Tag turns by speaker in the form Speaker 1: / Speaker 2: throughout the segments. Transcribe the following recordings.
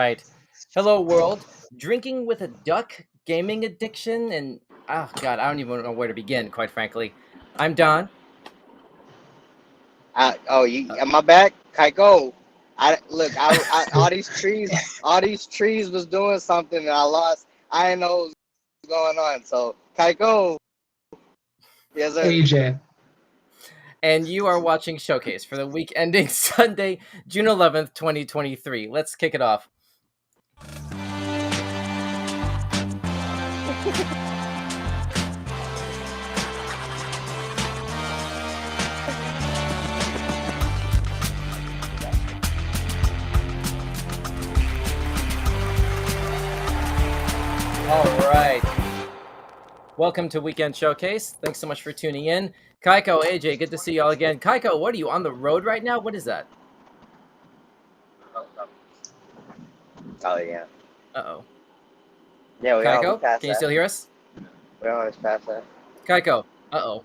Speaker 1: right. Hello, world. Drinking with a duck, gaming addiction, and oh god, I don't even know where to begin. Quite frankly, I'm Don.
Speaker 2: You am I back? Kyko. All these trees was doing something and I lost. I didn't know what was going on. So Kyko, yes sir.
Speaker 3: AJ.
Speaker 1: And you are watching Showcase for the week ending Sunday, June 11th, 2023. Let's kick it off. All right. Welcome to Weekend Showcase. Thanks so much for tuning in. Kyko, AJ, good to see y'all again. Kyko, what are you on the road right now? What is that?
Speaker 2: Oh yeah.
Speaker 1: Uh-oh.
Speaker 2: Yeah, we
Speaker 1: Kyko,
Speaker 2: passed
Speaker 1: can you
Speaker 2: that.
Speaker 1: still hear us?
Speaker 2: We always pass that.
Speaker 1: Kyko, uh-oh.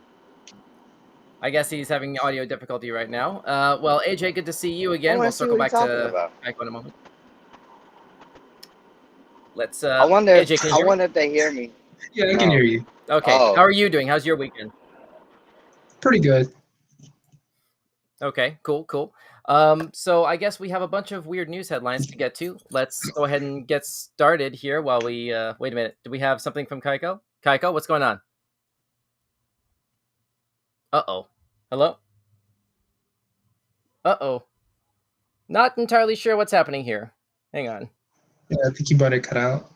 Speaker 1: I guess he's having audio difficulty right now. Well, AJ, good to see you again.
Speaker 2: wanna
Speaker 1: We'll
Speaker 2: see
Speaker 1: circle
Speaker 2: what
Speaker 1: back
Speaker 2: he's
Speaker 1: to
Speaker 2: talking about.
Speaker 1: Kyko in a moment. Let's,
Speaker 2: I wonder
Speaker 1: AJ, can you hear me?
Speaker 2: if they hear me.
Speaker 3: Yeah, I can hear you.
Speaker 1: Okay,
Speaker 2: Oh.
Speaker 1: How are you doing? How's your weekend?
Speaker 3: Pretty good.
Speaker 1: Okay, cool. So I guess we have a bunch of weird news headlines to get to. Let's go ahead and get started here while we, wait a minute. Do we have something from Kyko? Kyko, what's going on? Uh-oh. Hello? Uh-oh. Not entirely sure what's happening here. Hang on.
Speaker 3: Yeah, I think you might have cut out.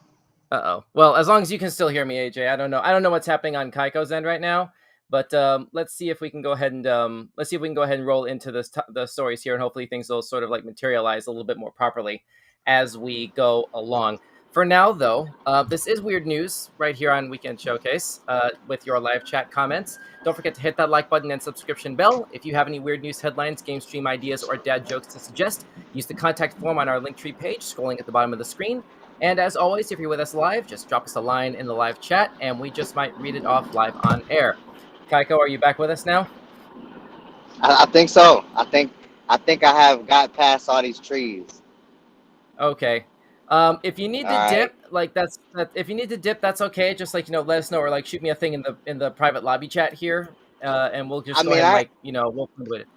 Speaker 1: Uh-oh. Well, as long as you can still hear me, AJ, I don't know what's happening on Kyko's end right now, but let's see if we can go ahead and roll into the stories here, and hopefully things will sort of like materialize a little bit more properly as we go along. For now, though, this is weird news right here on Weekend Showcase with your live chat comments. Don't forget to hit that like button and subscription bell. If you have any weird news headlines, game stream ideas, or dad jokes to suggest, use the contact form on our Linktree page, scrolling at the bottom of the screen. And as always, if you're with us live, just drop us a line in the live chat, and we just might read it off live on air. Kyko, are you back with us now?
Speaker 2: I think so. I think I have got past all these trees.
Speaker 1: Okay. If you need to dip, if you need to dip, that's okay. Just let us know, or like shoot me a thing in the private lobby chat here, and we'll just go ahead and we'll do it.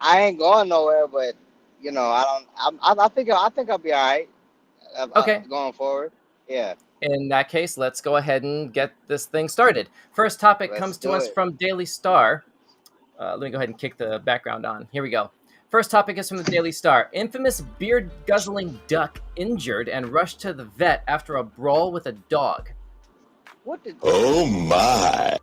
Speaker 2: I ain't going nowhere, but I think I'll be all right.
Speaker 1: Okay.
Speaker 2: Going forward, yeah.
Speaker 1: In that case, let's go ahead and get this thing started. First topic comes to us from Daily Star. Let me go ahead and kick the background on. Here we go. First topic is from the Daily Star. Infamous beard-guzzling duck injured and rushed to the vet after a brawl with a dog.
Speaker 4: Oh my!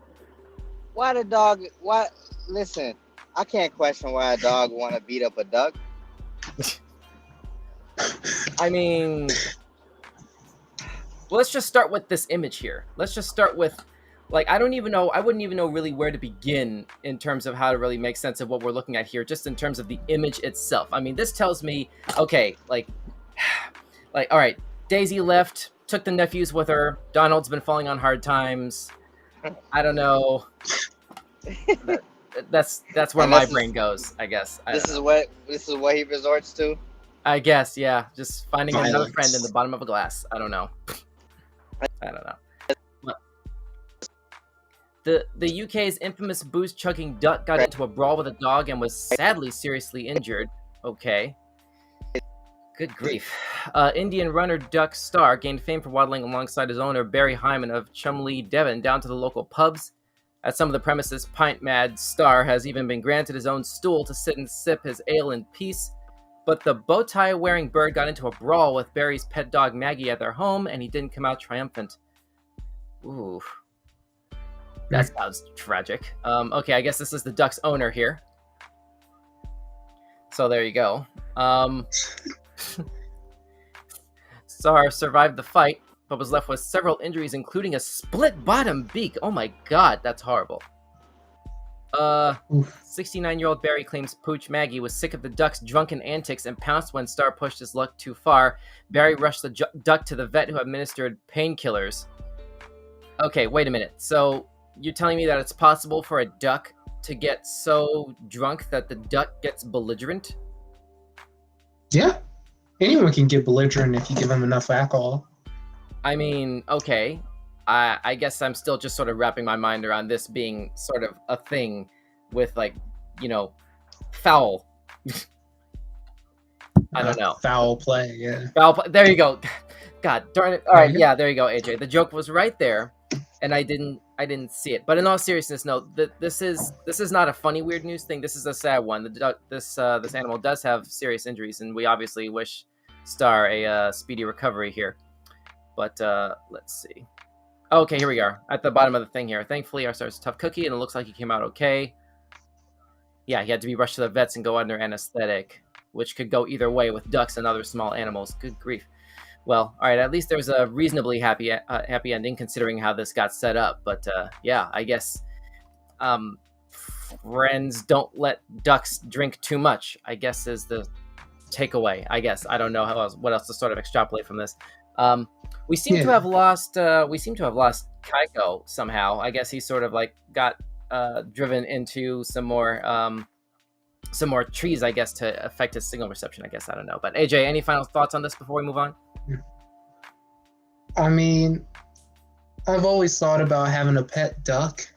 Speaker 2: Why the dog? Why? Listen, I can't question why a dog want to beat up a duck.
Speaker 1: I mean, let's just start with this image here. Let's just start with, I wouldn't even know really where to begin in terms of how to really make sense of what we're looking at here, just in terms of the image itself. I mean, this tells me, okay, all right, Daisy left, took the nephews with her. Donald's been falling on hard times. I don't know. That's where my brain goes, I guess.
Speaker 2: This is what he resorts to.
Speaker 1: I guess, yeah. Just finding another friend in the bottom of a glass. I don't know. The UK's infamous booze-chugging duck got into a brawl with a dog and was sadly seriously injured. Okay. Good grief. Indian runner Duck Star gained fame for waddling alongside his owner, Barry Hyman of Chumley, Devon, down to the local pubs. At some of the premises, pint-mad Star has even been granted his own stool to sit and sip his ale in peace. But the bow-tie-wearing bird got into a brawl with Barry's pet dog Maggie at their home, and he didn't come out triumphant. Ooh. That sounds tragic. Okay, I guess this is the duck's owner here. So there you go. Star survived the fight, but was left with several injuries, including a split bottom beak. Oh my god, that's horrible. 69-year-old Barry claims Pooch Maggie was sick of the duck's drunken antics and pounced when Star pushed his luck too far. Barry rushed the duck to the vet, who administered painkillers. Okay, wait a minute. So you're telling me that it's possible for a duck to get so drunk that the duck gets belligerent?
Speaker 3: Yeah. Anyone can get belligerent if you give them enough alcohol.
Speaker 1: I mean, okay. I guess I'm still just sort of wrapping my mind around this being sort of a thing with, like, you know, foul. I don't know.
Speaker 3: Foul play, yeah.
Speaker 1: Foul play. There you go. God darn it. All
Speaker 3: There
Speaker 1: right,
Speaker 3: you go.
Speaker 1: yeah, there you go, AJ. The joke was right there, and I didn't see it. But in all seriousness, no, this is not a funny weird news thing. This is a sad one. This animal does have serious injuries, and we obviously wish Star a speedy recovery here. But let's see. Okay, here we are at the bottom of the thing here. Thankfully, our Star's a tough cookie, and it looks like he came out okay. Yeah, he had to be rushed to the vets and go under anesthetic, which could go either way with ducks and other small animals. Good grief. Well, all right, at least there's a reasonably happy ending considering how this got set up. But yeah, I guess friends don't let ducks drink too much, I guess, is the takeaway. I guess I don't know what else to sort of extrapolate from this. We seem to have lost Kyko somehow. I guess he sort of like got driven into some more trees, I guess, to affect his signal reception. I guess I don't know. But AJ, any final thoughts on this before we move on?
Speaker 3: I mean, I've always thought about having a pet duck,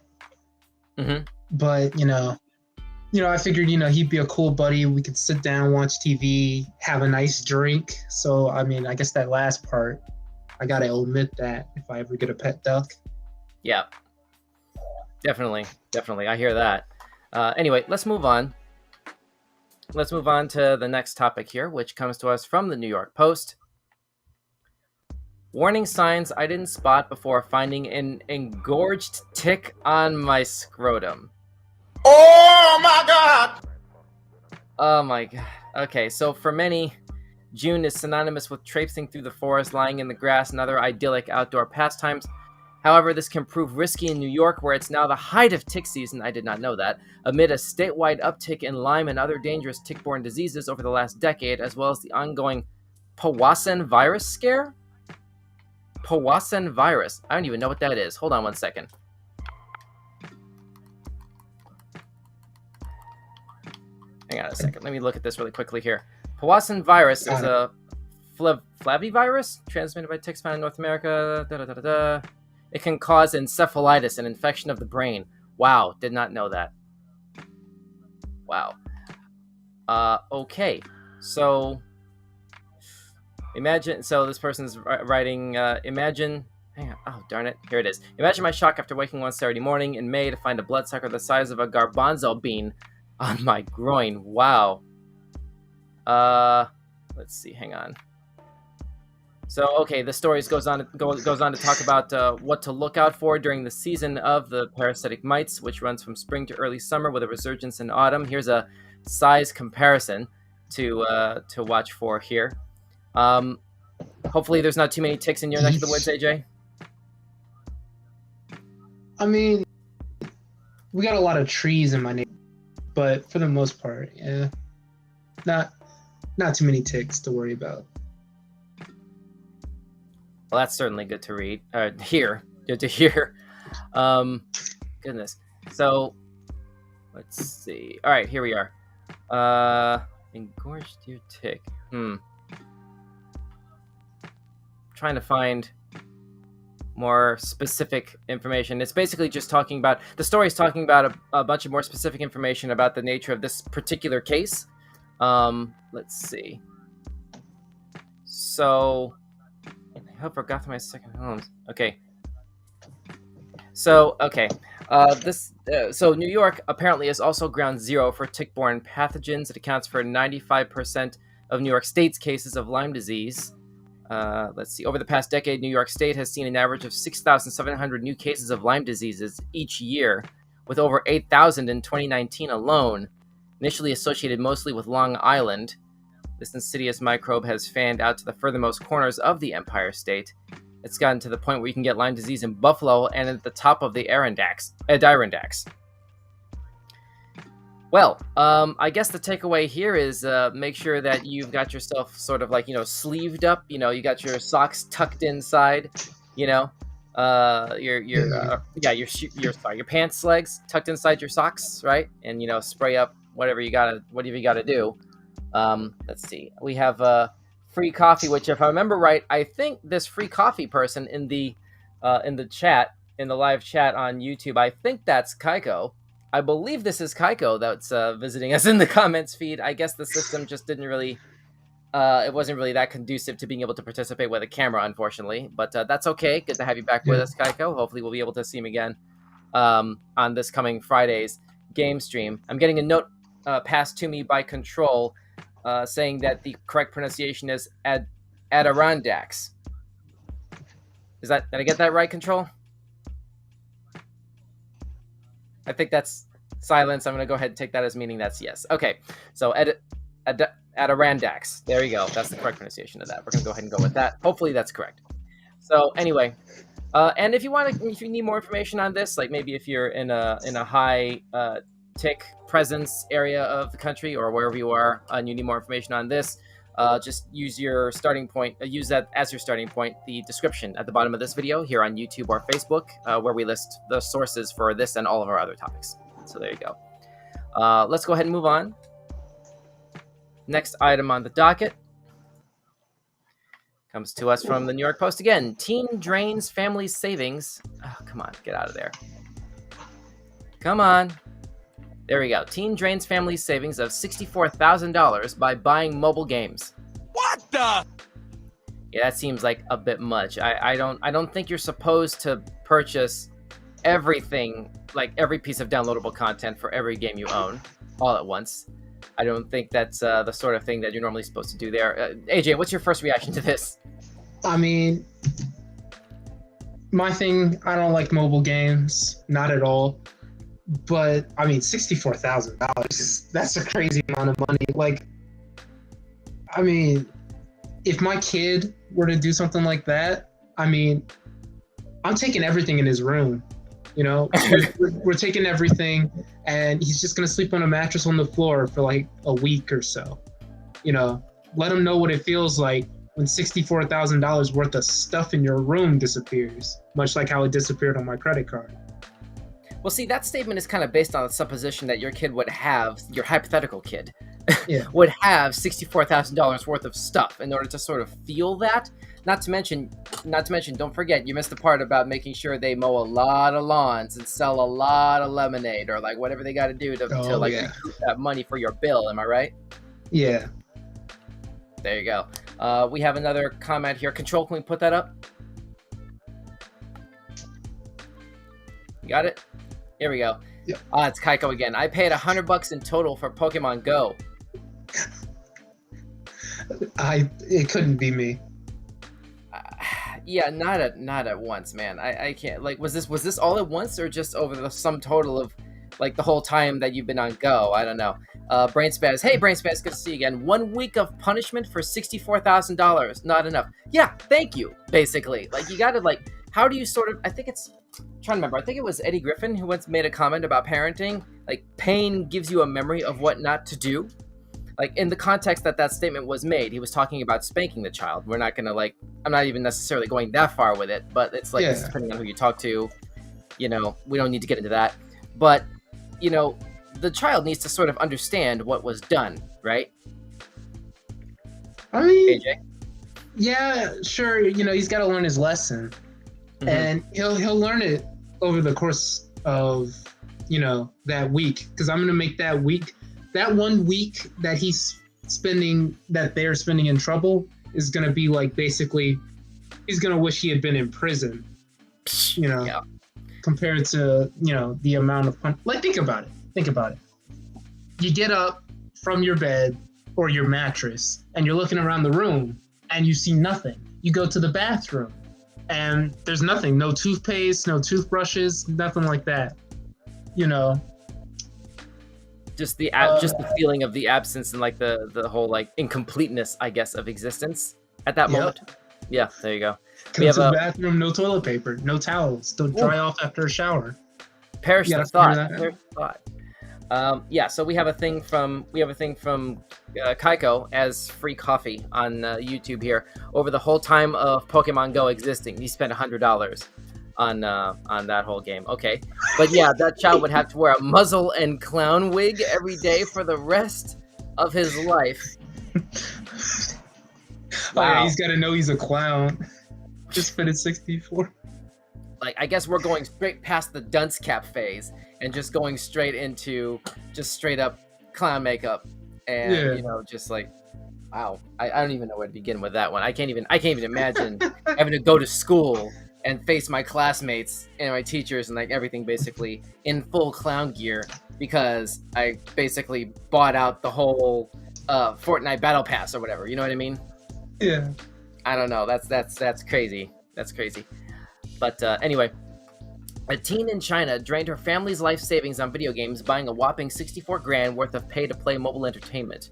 Speaker 3: but you know, I figured he'd be a cool buddy. We could sit down, watch TV, have a nice drink. So I mean, I guess that last part, I gotta omit that if I ever get a pet duck.
Speaker 1: Yeah, definitely. I hear that. Anyway, let's move on. Let's move on to the next topic here, which comes to us from the New York Post. Warning signs I didn't spot before finding an engorged tick on my scrotum.
Speaker 4: Oh my God!
Speaker 1: Oh my God. Okay, so for many, June is synonymous with traipsing through the forest, lying in the grass, and other idyllic outdoor pastimes. However, this can prove risky in New York, where it's now the height of tick season. I did not know that. Amid a statewide uptick in Lyme and other dangerous tick-borne diseases over the last decade, as well as the ongoing Powassan virus scare? Powassan virus. I don't even know what that is. Hold on one second. Hang on a second. Let me look at this really quickly here. Powassan virus is a flavivirus transmitted by ticks found in North America. It can cause encephalitis, an infection of the brain. Wow, did not know that. Wow. Okay, so imagine. So this person's writing. Imagine. Hang on. Oh darn it! Here it is. Imagine my shock after waking one Saturday morning in May to find a bloodsucker the size of a garbanzo bean on my groin. Wow. Let's see. Hang on. So, okay, the story goes on to talk about what to look out for during the season of the parasitic mites, which runs from spring to early summer with a resurgence in autumn. Here's a size comparison to watch for here. Hopefully there's not too many ticks in your neck of the woods, AJ.
Speaker 3: I mean, we got a lot of trees in my neighborhood, but for the most part, yeah, not too many ticks to worry about.
Speaker 1: Well, that's certainly good to read. Hear. Good to hear. Goodness. So, let's see. All right, here we are. Engorged ear tick. Trying to find more specific information. It's basically just talking about, the story's talking about a bunch of more specific information about the nature of this particular case. Let's see. So, I hope I got to my second homes. Okay. So, okay. So New York apparently is also ground zero for tick-borne pathogens. It accounts for 95% of New York State's cases of Lyme disease. Let's see. Over the past decade, New York State has seen an average of 6,700 new cases of Lyme diseases each year, with over 8,000 in 2019 alone, initially associated mostly with Long Island. This insidious microbe has fanned out to the furthermost corners of the Empire State. It's gotten to the point where you can get Lyme disease in Buffalo and at the top of the Adirondacks. Well, I guess the takeaway here is make sure that you've got yourself sort of like, sleeved up. You got your socks tucked inside. Your pants legs tucked inside your socks, right? And whatever you gotta do. Let's see. We have free coffee, which, if I remember right, I think this free coffee person in the chat, in the live chat on YouTube, I think that's Kyko. I believe this is Kyko that's visiting us in the comments feed. I guess the system just didn't really, it wasn't really that conducive to being able to participate with a camera, unfortunately. But that's okay. Good to have you back with us, Kyko. Hopefully we'll be able to see him again on this coming Friday's game stream. I'm getting a note passed to me by Control saying that the correct pronunciation is Adirondacks. Did I get that right, Control? I think that's silence. I'm going to go ahead and take that as meaning that's yes. Okay, so Adirondacks. There you go. That's the correct pronunciation of that. We're going to go ahead and go with that. Hopefully that's correct. So anyway, and if you need more information on this, like maybe if you're in a high tick presence area of the country or wherever you are, and you need more information on this, just use your starting point. Use that as your starting point. The description at the bottom of this video here on YouTube or Facebook, where we list the sources for this and all of our other topics. So there you go. Let's go ahead and move on. Next item on the docket comes to us from the New York Post again. Teen drains family's savings. Oh, come on, get out of there. Come on. There we go. Teen drains family's savings of $64,000 by buying mobile games.
Speaker 4: What the?
Speaker 1: Yeah, that seems like a bit much. I don't think you're supposed to purchase everything, like every piece of downloadable content for every game you own, all at once. I don't think that's the sort of thing that you're normally supposed to do there. AJ, what's your first reaction to this?
Speaker 3: I mean, my thing, I don't like mobile games, not at all. But I mean, $64,000, that's a crazy amount of money. Like, I mean, if my kid were to do something like that, I mean, I'm taking everything in his room. You know, we're taking everything, and he's just gonna sleep on a mattress on the floor for like a week or so. You know, let him know what it feels like when $64,000 worth of stuff in your room disappears, much like how it disappeared on my credit card.
Speaker 1: Well, see, that statement is kind of based on the supposition that your kid would have, your hypothetical kid, would have $64,000 worth of stuff in order to sort of feel that. Not to mention, don't forget, you missed the part about making sure they mow a lot of lawns and sell a lot of lemonade or like whatever they got to do to recoup that money for your bill. Am I right?
Speaker 3: Yeah.
Speaker 1: There you go. We have another comment here. Control, can we put that up? You got it? Here we go.
Speaker 3: Yeah.
Speaker 1: It's Kyko again. I paid $100 in total for Pokemon Go.
Speaker 3: It couldn't be me.
Speaker 1: Yeah, not at once, man. I can't. Like, was this all at once or just over the sum total of like the whole time that you've been on Go? I don't know. Brain Spaz. Hey, Brain Spaz, good to see you again. 1 week of punishment for $64,000. Not enough. Yeah, thank you. Basically, like you got to like. How do you sort of? I think it's. I'm trying to remember. I think it was Eddie Griffin who once made a comment about parenting. Like, pain gives you a memory of what not to do. Like, in the context that statement was made, he was talking about spanking the child. We're not gonna like. I'm not even necessarily going that far with it, but it's like it's depending on who you talk to. You know, we don't need to get into that. But you know, the child needs to sort of understand what was done, right?
Speaker 3: I mean,
Speaker 1: AJ?
Speaker 3: Yeah, sure. You know, he's got to learn his lesson. Mm-hmm. And he'll learn it over the course of, you know, that week. Because I'm going to make that 1 week that they're spending in trouble is going to be like basically, he's going to wish he had been in prison, you know, compared to, you know, the amount of like, think about it. You get up from your bed or your mattress and you're looking around the room and you see nothing. You go to the bathroom and there's nothing, no toothpaste, no toothbrushes, nothing like that. You know,
Speaker 1: just the feeling of the absence and like the whole like incompleteness, I guess, of existence at that moment. Yeah, there you go.
Speaker 3: Go to the bathroom, no toilet paper, no towels, don't dry off after a shower.
Speaker 1: Perish the thought. So we have a thing from Kyko as free coffee on YouTube here. Over the whole time of Pokemon Go existing, he spent $100 on that whole game. Okay, but yeah, that child would have to wear a muzzle and clown wig every day for the rest of his life.
Speaker 3: yeah, he's got to know he's a clown. Just fit at 64.
Speaker 1: Like, I guess we're going straight past the dunce cap phase and just going straight into just straight up clown makeup. And, you know, just like, wow. I don't even know where to begin with that one. I can't even imagine having to go to school and face my classmates and my teachers and like everything basically in full clown gear because I basically bought out the whole Fortnite Battle Pass or whatever. You know what I mean?
Speaker 3: Yeah.
Speaker 1: I don't know. That's crazy. That's crazy. But anyway, a teen in China drained her family's life savings on video games, buying a whopping 64 grand worth of pay-to-play mobile entertainment.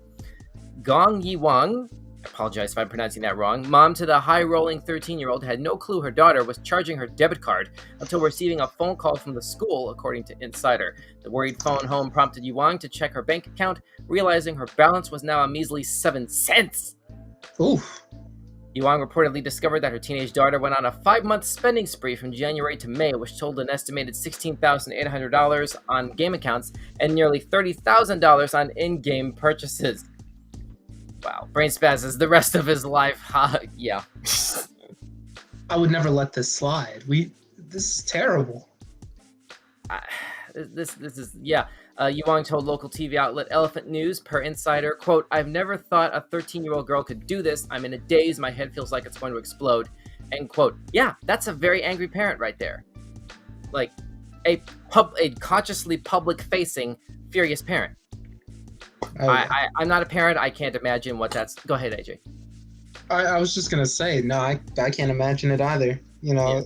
Speaker 1: Gong Yiwang, I apologize if I'm pronouncing that wrong, mom to the high-rolling 13-year-old, had no clue her daughter was charging her debit card until receiving a phone call from the school, according to Insider. The worried phone home prompted Yiwang to check her bank account, realizing her balance was now a measly 7 cents.
Speaker 3: Oof.
Speaker 1: Yuang reportedly discovered that her teenage daughter went on a 5-month spending spree from January to May, which totaled an estimated $16,800 on game accounts and nearly $30,000 on in-game purchases. Wow. Brain spasms the rest of his life. Yeah.
Speaker 3: I would never let this slide. This is terrible.
Speaker 1: This is, yeah. Yuang told local TV outlet Elephant News, per Insider, quote, "I've never thought a 13-year-old girl could do this. I'm in a daze. My head feels like it's going to explode." End quote. Yeah, that's a very angry parent right there. Like, a consciously public-facing, furious parent. I'm not a parent. I can't imagine what that's... Go ahead, AJ.
Speaker 3: I was just going to say, no, I can't imagine it either. You know...
Speaker 1: Yeah.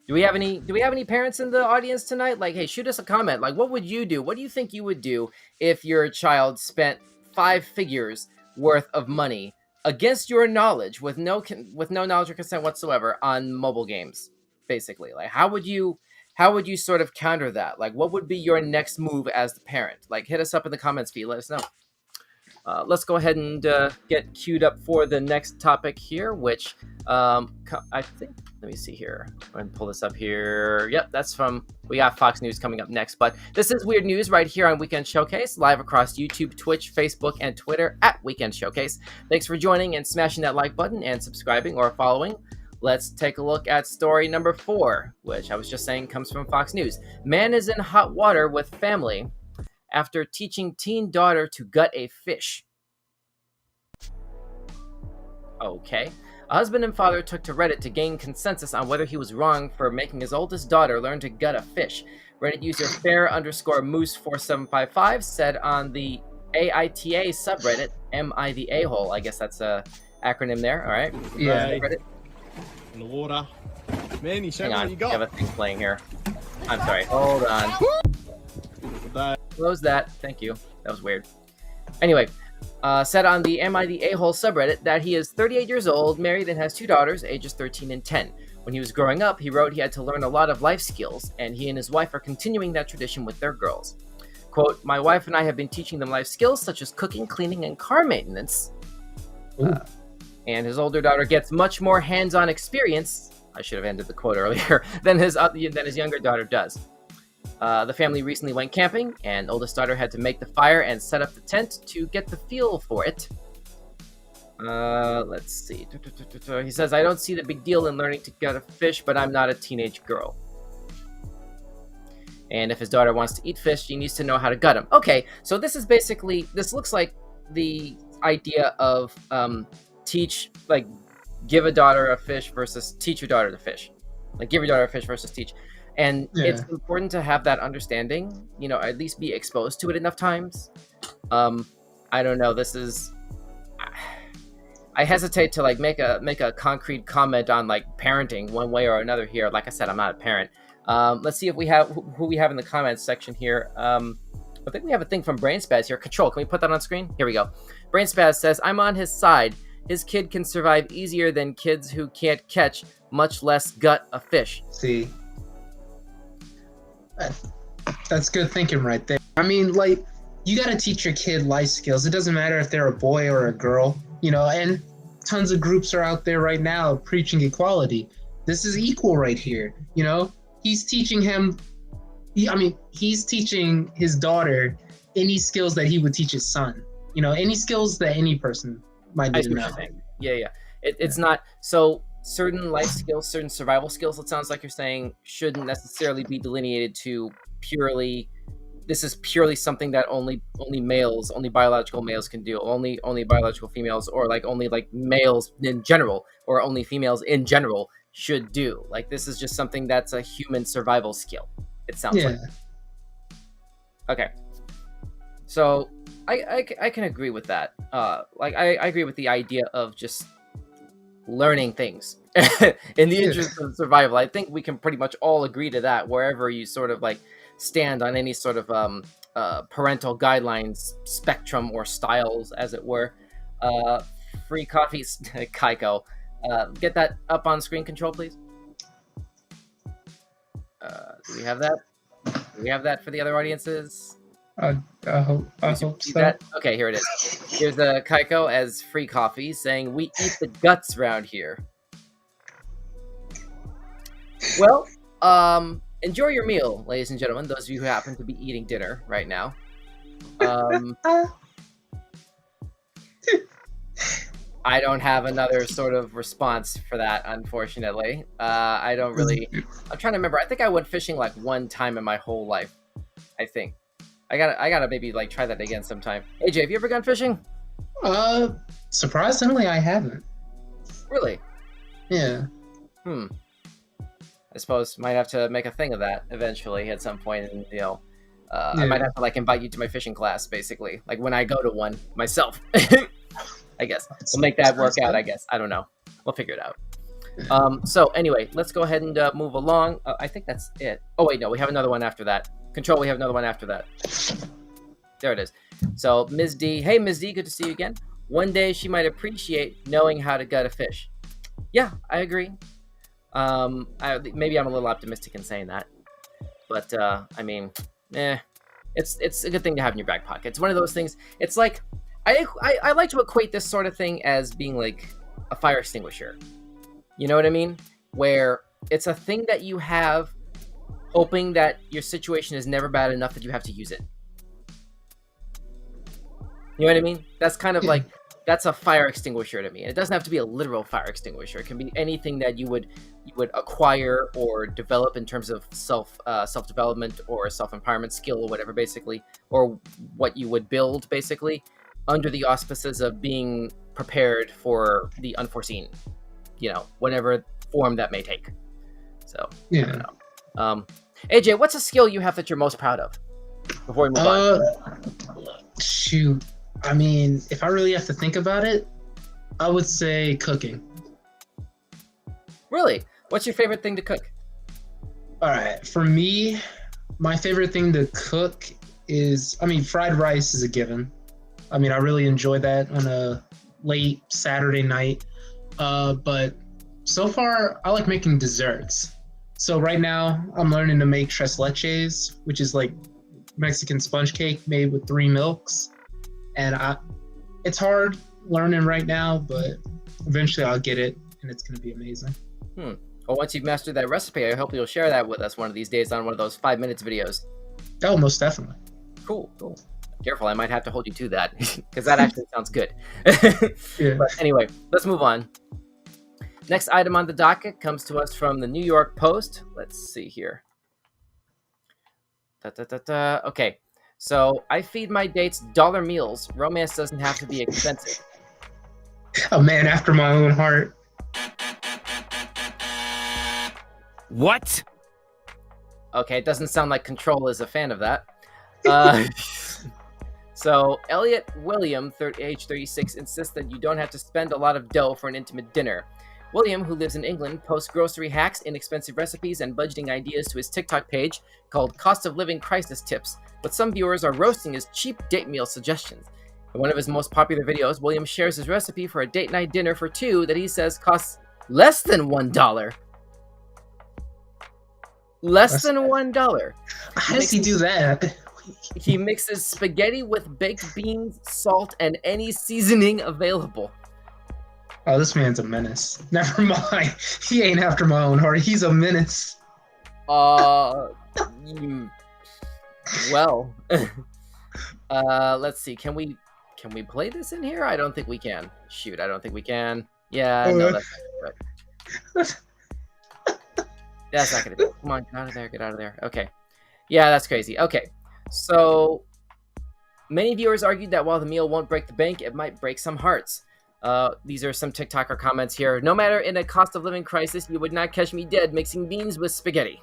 Speaker 1: Do we have any parents in the audience tonight? Like, hey, shoot us a comment. Like, what would you do? What do you think you would do if your child spent 5 figures worth of money against your knowledge, with no knowledge or consent whatsoever, on mobile games? Basically, like, how would you sort of counter that? Like, what would be your next move as the parent? Like, hit us up in the comments feed. Let us know. Let's go ahead and get queued up for the next topic here, which I think, let me see here. I'm going to pull this up here. Yep, we got Fox News coming up next, but this is Weird News right here on Weekend Showcase, live across YouTube, Twitch, Facebook, and Twitter at Weekend Showcase. Thanks for joining and smashing that like button and subscribing or following. Let's take a look at story number 4, which I was just saying comes from Fox News. Man is in hot water with family after teaching teen daughter to gut a fish. Okay. A husband and father took to Reddit to gain consensus on whether he was wrong for making his oldest daughter learn to gut a fish. Reddit user fair_moose4755 said on the AITA subreddit, MI the A-hole, I guess that's a acronym there, all right?
Speaker 3: Yeah.
Speaker 1: Reddit.
Speaker 5: In the water. Man, you show me
Speaker 1: Hang on,
Speaker 5: what you got.
Speaker 1: I have a thing playing here. I'm sorry, hold on. Close that, thank you. That was weird. Anyway, said on the Am I the A-hole subreddit that he is 38 years old, married, and has 2 daughters, ages 13 and 10. When he was growing up, he wrote he had to learn a lot of life skills, and he and his wife are continuing that tradition with their girls. Quote, "My wife and I have been teaching them life skills such as cooking, cleaning, and car maintenance." And his older daughter gets much more hands-on experience, I should have ended the quote earlier, than his younger daughter does. The family recently went camping, and oldest daughter had to make the fire and set up the tent to get the feel for it. Let's see. He says, "I don't see the big deal in learning to gut a fish, but I'm not a teenage girl." And if his daughter wants to eat fish, she needs to know how to gut them. Okay, so this looks like the idea of give a daughter a fish versus teach your daughter to fish. Like, give your daughter a fish versus teach. And it's important to have that understanding, at least be exposed to it enough times. I don't know. I hesitate to make a concrete comment on parenting one way or another here. Like I said, I'm not a parent. Let's see if we have who we have in the comments section here. I think we have a thing from Brain Spaz here. Control, can we put that on screen? Here we go. Brain Spaz says, "I'm on his side. His kid can survive easier than kids who can't catch, much less gut a fish."
Speaker 3: See. That's good thinking right there. I mean, you got to teach your kid life skills. It doesn't matter if they're a boy or a girl, and tons of groups are out there right now preaching equality. This is equal right here. He's teaching he's teaching his daughter any skills that he would teach his son. Any skills that any person might need to know.
Speaker 1: Yeah. It's not so certain life skills, certain survival skills. It sounds like you're saying shouldn't necessarily be delineated to purely. This is purely something that only males, only biological males can do. Only biological females, or like only like males in general, or only females in general should do. Like this is just something that's a human survival skill. It sounds like. Okay. So I can agree with that. Like I agree with the idea of just learning things in the interest of survival. I think we can pretty much all agree to that, wherever you sort of like stand on any sort of parental guidelines spectrum or styles, as it were. Free coffees, Kyko. Get that up on screen control, please. Do we have that? Do we have that for the other audiences?
Speaker 3: I hope so.
Speaker 1: That? Okay, here it is. Here's Kyko as free coffee saying, "We eat the guts round here." Well, enjoy your meal, ladies and gentlemen, those of you who happen to be eating dinner right now. I don't have another sort of response for that, unfortunately. I don't really... I'm trying to remember. I think I went fishing like one time in my whole life, I think. I gotta maybe like try that again sometime. AJ, have you ever gone fishing?
Speaker 3: Surprisingly, I haven't.
Speaker 1: Really?
Speaker 3: Yeah.
Speaker 1: I suppose might have to make a thing of that eventually at some point, and I might have to like invite you to my fishing class, basically, like when I go to one myself. I guess we'll make that work out. I guess I don't know. We'll figure it out. So anyway, let's go ahead and move along. I think that's it. Oh wait, no, we have another one after that. Control, we have another one after that. There it is. So Ms. D, hey Ms. D, good to see you again. One day she might appreciate knowing how to gut a fish. Yeah, I agree. Maybe I'm a little optimistic in saying that, but I mean, it's a good thing to have in your back pocket. It's one of those things. It's like I like to equate this sort of thing as being like a fire extinguisher. You know what I mean? Where it's a thing that you have, hoping that your situation is never bad enough that you have to use it. You know what I mean? That's kind of like, that's a fire extinguisher to me. And it doesn't have to be a literal fire extinguisher. It can be anything that you would acquire or develop in terms of self-development or self-empowerment skill or whatever, basically, or what you would build, basically, under the auspices of being prepared for the unforeseen, whatever form that may take. So, I don't know. AJ, what's a skill you have that you're most proud of? Before we move on.
Speaker 3: Shoot. I mean, if I really have to think about it, I would say cooking.
Speaker 1: Really? What's your favorite thing to cook?
Speaker 3: All right. For me, my favorite thing to cook is, fried rice is a given. I really enjoy that on a late Saturday night. But so far, I like making desserts. So right now, I'm learning to make tres leches, which is like Mexican sponge cake made with 3 milks. And it's hard learning right now, but eventually I'll get it, and it's going to be amazing.
Speaker 1: Well, once you've mastered that recipe, I hope you'll share that with us one of these days on one of those 5 minutes videos.
Speaker 3: Oh, most definitely.
Speaker 1: Cool. Careful, I might have to hold you to that, because that actually sounds good. But anyway, let's move on. Next item on the docket comes to us from the New York Post. Let's see here. Okay. So, I feed my dates dollar meals. Romance doesn't have to be expensive.
Speaker 3: A man after my own heart.
Speaker 5: What?
Speaker 1: Okay, it doesn't sound like Control is a fan of that. So, Elliot William, age 36, insists that you don't have to spend a lot of dough for an intimate dinner. William, who lives in England, posts grocery hacks, inexpensive recipes, and budgeting ideas to his TikTok page called Cost of Living Crisis Tips, but some viewers are roasting his cheap date meal suggestions. In one of his most popular videos, William shares his recipe for a date night dinner for 2 that he says costs less than $1. Less than $1.
Speaker 3: How does he do that?
Speaker 1: He mixes spaghetti with baked beans, salt, and any seasoning available.
Speaker 3: Oh, this man's a menace. Never mind. He ain't after my own heart. He's a menace.
Speaker 1: Well, let's see. Can we play this in here? I don't think we can. Shoot, I don't think we can. Yeah, no, that's not good. That's not gonna be. Come on, get out of there, get out of there. Okay. Yeah, that's crazy. Okay. So many viewers argued that while the meal won't break the bank, it might break some hearts. These are some TikToker comments here. No matter in a cost of living crisis, you would not catch me dead mixing beans with spaghetti.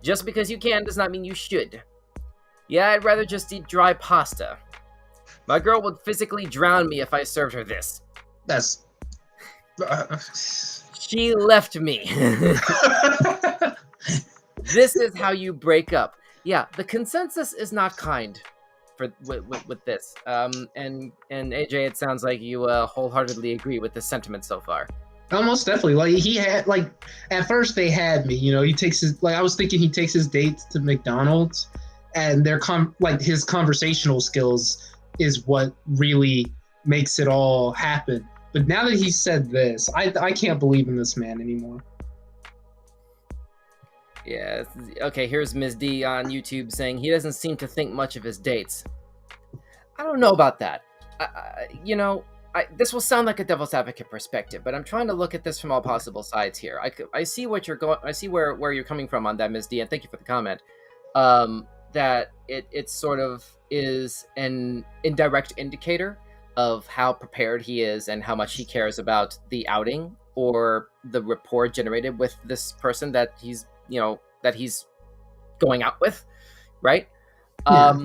Speaker 1: Just because you can does not mean you should. Yeah, I'd rather just eat dry pasta. My girl would physically drown me if I served her this.
Speaker 3: That's.
Speaker 1: She left me. This is how you break up. Yeah, the consensus is not kind with this. And AJ, it sounds like you wholeheartedly agree with this sentiment so far.
Speaker 3: Almost definitely. Like he had, like at first they had me. You know, he takes his, like I was thinking he takes his dates to McDonald's, and their like his conversational skills is what really makes it all happen. But now that he said this, I can't believe in this man anymore.
Speaker 1: Yeah. Okay, here's Ms. D on YouTube saying he doesn't seem to think much of his dates. I don't know about that. This will sound like a devil's advocate perspective, but I'm trying to look at this from all possible sides here. I see what you're going. I see where you're coming from on that, Ms. D, and thank you for the comment. That it sort of is an indirect indicator of how prepared he is and how much he cares about the outing or the rapport generated with this person that he's going out with, right?
Speaker 3: Yeah.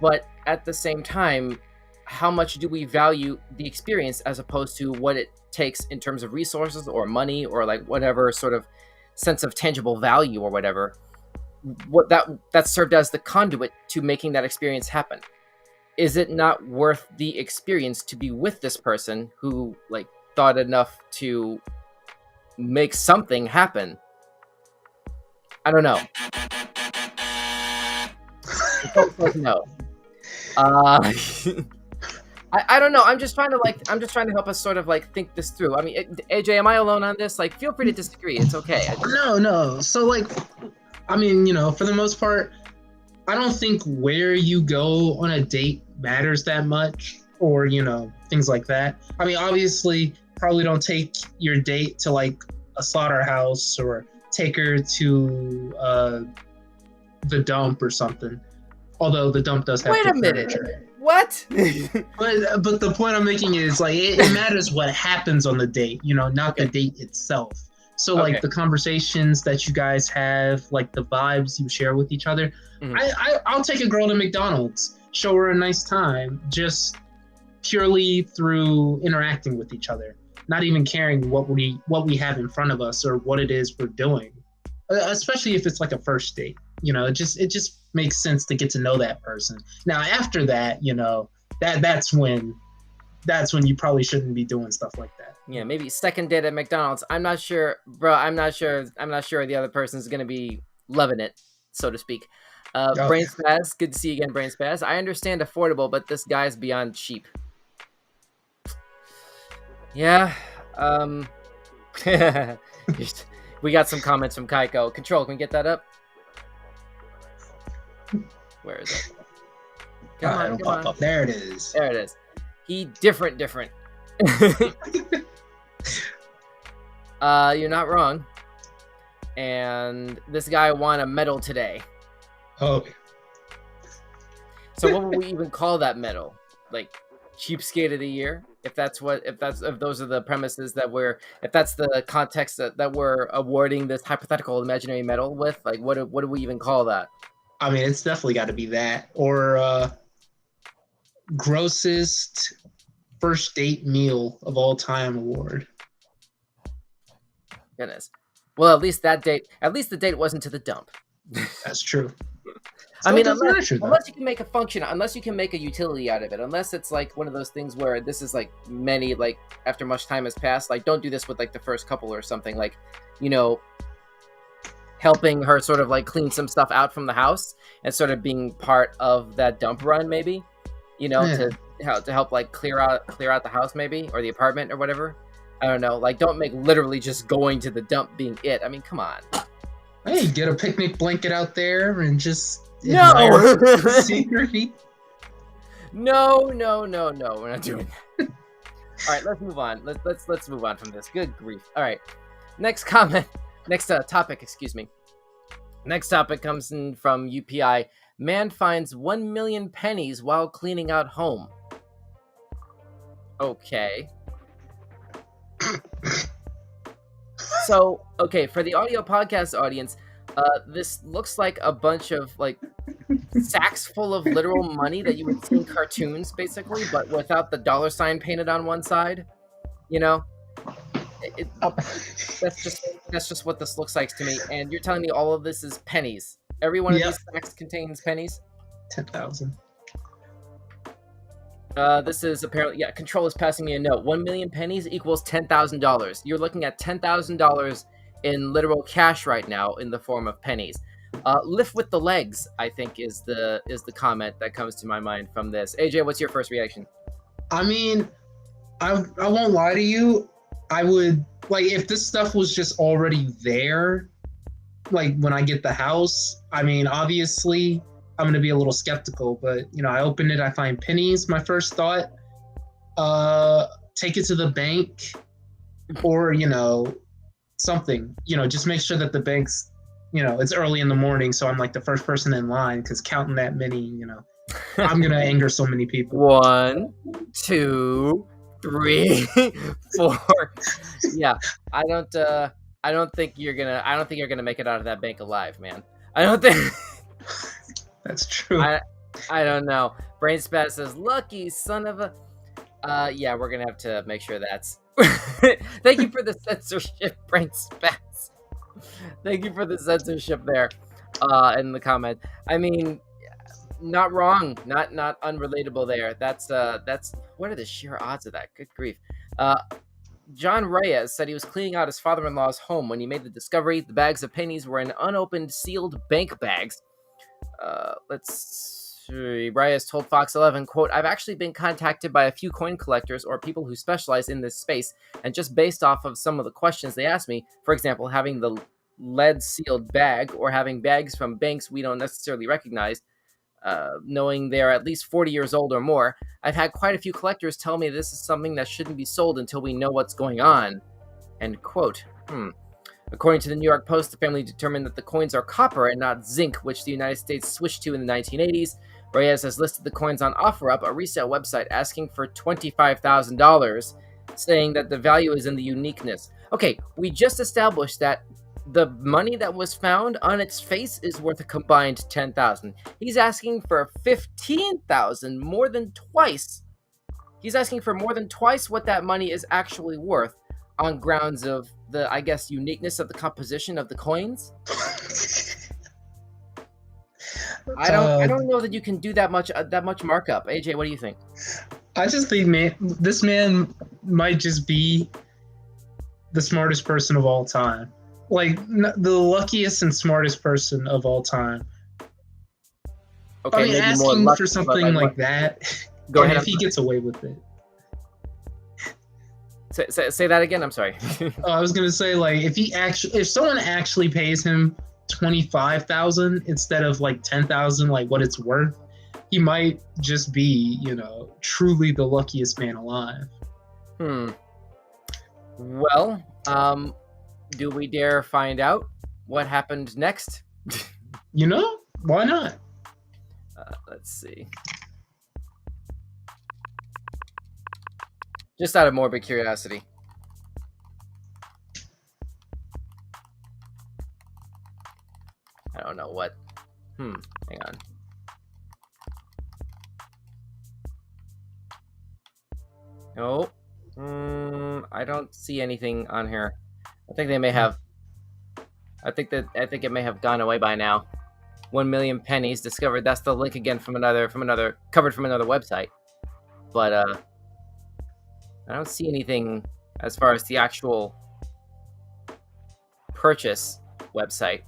Speaker 1: But at the same time, how much do we value the experience as opposed to what it takes in terms of resources or money or like whatever sort of sense of tangible value or whatever, what that served as the conduit to making that experience happen? Is it not worth the experience to be with this person who like thought enough to make something happen? I don't know. No. I don't know. I'm just trying to help us sort of like think this through. I mean, AJ, am I alone on this? Like, feel free to disagree. It's okay.
Speaker 3: No. So like, I mean, for the most part, I don't think where you go on a date matters that much, or things like that. I mean, obviously, probably don't take your date to like a slaughterhouse or take her to the dump or something. Although the dump does have.
Speaker 1: Wait a minute. What?
Speaker 3: but the point I'm making is like it matters what happens on the date, not the date itself. So like the conversations that you guys have, like the vibes you share with each other. Mm-hmm. I'll take a girl to McDonald's, show her a nice time, just purely through interacting with each other, not even caring what we have in front of us or what it is we're doing. Especially if it's like a first date, it just makes sense to get to know that person. Now after that, that's when you probably shouldn't be doing stuff like that.
Speaker 1: Yeah, maybe second date at McDonald's. I'm not sure, bro. I'm not sure the other person's gonna be loving it, so to speak. Brain Spaz, good to see you again, Brain Spaz. I understand affordable, but this guy's beyond cheap. Yeah. We got some comments from Kyko. Control, can we get that up? Where is it?
Speaker 3: Come on. There it is.
Speaker 1: There it is. He different. You're not wrong. And this guy won a medal today.
Speaker 3: Oh.
Speaker 1: So what would we even call that medal? Like cheapskate of the year? If those are the premises if that's the context that we're awarding this hypothetical imaginary medal with, like what do we even call that?
Speaker 3: I mean, it's definitely got to be that, or grossest first date meal of all time award.
Speaker 1: Goodness. Well, at least the date wasn't to the dump.
Speaker 3: That's true.
Speaker 1: I mean, unless you can make a function, unless you can make a utility out of it, unless it's like one of those things where this is like many, like after much time has passed, like don't do this with like the first couple or something, like, helping her sort of like clean some stuff out from the house and sort of being part of that dump run, maybe, to help like clear out the house maybe, or the apartment or whatever. I don't know. Like, don't make literally just going to the dump being it. I mean, come on.
Speaker 3: Hey, get a picnic blanket out there and just
Speaker 1: scenery. No, we're not doing that. All right, let's move on. Let's move on from this. Good grief. All right, next comment. Next topic. Excuse me. Next topic comes in from UPI. Man finds 1 million pennies while cleaning out home. Okay. So, okay, for the audio podcast audience, this looks like a bunch of like sacks full of literal money that you would see in cartoons, basically, but without the dollar sign painted on one side. You know, that's just what this looks like to me. And you're telling me all of this is pennies. Every one of these sacks contains pennies.
Speaker 3: 10,000.
Speaker 1: This is apparently, Control is passing me a note. 1 million pennies equals $10,000. You're looking at $10,000 in literal cash right now in the form of pennies. Lift with the legs, I think, is the comment that comes to my mind from this. AJ, what's your first reaction?
Speaker 3: I mean, I won't lie to you. I would, like, if this stuff was just already there, like, when I get the house, I mean, obviously, I'm going to be a little skeptical, but, you know, I open it, I find pennies. My first thought, take it to the bank or, you know, something, you know, just make sure that the bank's, you know, it's early in the morning. So I'm like the first person in line because counting that many, you know, I'm going to anger so many people.
Speaker 1: 1, 2, 3, 4. Yeah, I don't think you're gonna make it out of that bank alive, man. I don't think.
Speaker 3: That's true.
Speaker 1: I don't know. Brain Spat says, "Lucky son of a." Yeah, we're gonna have to make sure that's. Thank you for the censorship, Brain Spats. Thank you for the censorship there, in the comment. I mean, not wrong, not unrelatable there. That's what are the sheer odds of that? Good grief. John Reyes said he was cleaning out his father-in-law's home when he made the discovery the bags of pennies were in unopened, sealed bank bags. Let's see. Reyes told Fox 11, quote, "I've actually been contacted by a few coin collectors or people who specialize in this space, and just based off of some of the questions they asked me, for example, having the lead-sealed bag or having bags from banks we don't necessarily recognize, knowing they're at least 40 years old or more, I've had quite a few collectors tell me this is something that shouldn't be sold until we know what's going on." End quote. According to the New York Post, the family determined that the coins are copper and not zinc, which the United States switched to in the 1980s. Reyes has listed the coins on OfferUp, a resale website, asking for $25,000, saying that the value is in the uniqueness. Okay, we just established that the money that was found on its face is worth a combined $10,000. He's asking for $15,000, more than twice. He's asking for more than twice what that money is actually worth, on grounds of the, I guess, uniqueness of the composition of the coins. I don't know that you can do that much markup. AJ, what do you think?
Speaker 3: I just think, this man might just be the smartest person of all time. Like, the luckiest and smartest person of all time.
Speaker 1: Okay,
Speaker 3: I mean, asking for something like that,
Speaker 1: go ahead.
Speaker 3: If he gets away with it.
Speaker 1: Say that again. I'm sorry.
Speaker 3: I was gonna say, like, if someone actually pays him $25,000 instead of like $10,000, like what it's worth, he might just be, you know, truly the luckiest man alive.
Speaker 1: Well, do we dare find out what happened next?
Speaker 3: You know, why not?
Speaker 1: Let's see. Just out of morbid curiosity. I don't know what. Hang on. No. I don't see anything on here. I think they may have. I think it may have gone away by now. 1 million pennies discovered. That's the link again from another covered from another website. But I don't see anything as far as the actual purchase website.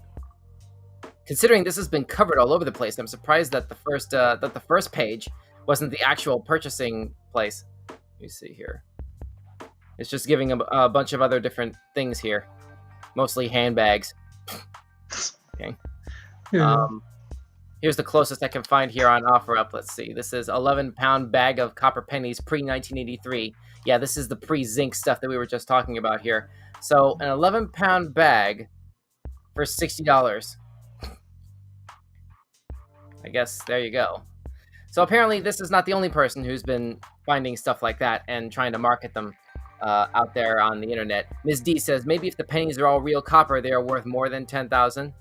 Speaker 1: Considering this has been covered all over the place, I'm surprised that the first page wasn't the actual purchasing place. Let me see here. It's just giving a bunch of other different things here, mostly handbags. Okay.
Speaker 3: Yeah.
Speaker 1: Here's the closest I can find here on OfferUp. Let's see. This is 11-pound bag of copper pennies pre-1983. Yeah, this is the pre-zinc stuff that we were just talking about here. So an 11-pound bag for $60. I guess there you go. So apparently this is not the only person who's been finding stuff like that and trying to market them out there on the internet. Ms. D says, maybe if the pennies are all real copper, they are worth more than 10,000.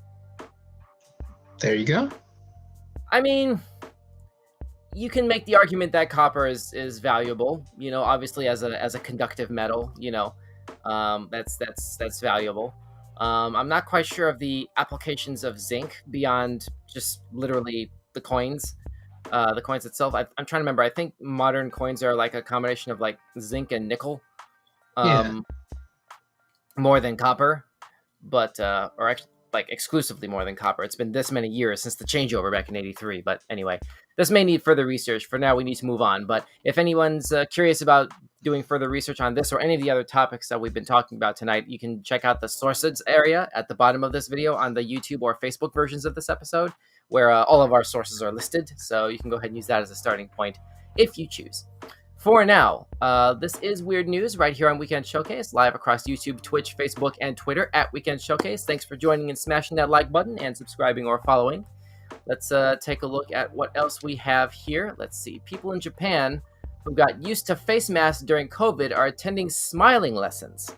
Speaker 3: There you go.
Speaker 1: I mean, you can make the argument that copper is valuable, you know, obviously as a conductive metal, you know, that's valuable. I'm not quite sure of the applications of zinc beyond just literally the coins itself. I'm trying to remember. I think modern coins are like a combination of like zinc and nickel, more than copper, but or actually like exclusively more than copper. It's been this many years since the changeover back in '83. But anyway, this may need further research. For now, we need to move on. But if anyone's curious about doing further research on this or any of the other topics that we've been talking about tonight, you can check out the sources area at the bottom of this video on the YouTube or Facebook versions of this episode, where all of our sources are listed. So you can go ahead and use that as a starting point if you choose. For now, this is Weird News right here on Weekend Showcase, live across YouTube, Twitch, Facebook, and Twitter at Weekend Showcase. Thanks for joining and smashing that like button and subscribing or following. Let's take a look at what else we have here. Let's see. People in Japan who got used to face masks during COVID are attending smiling lessons.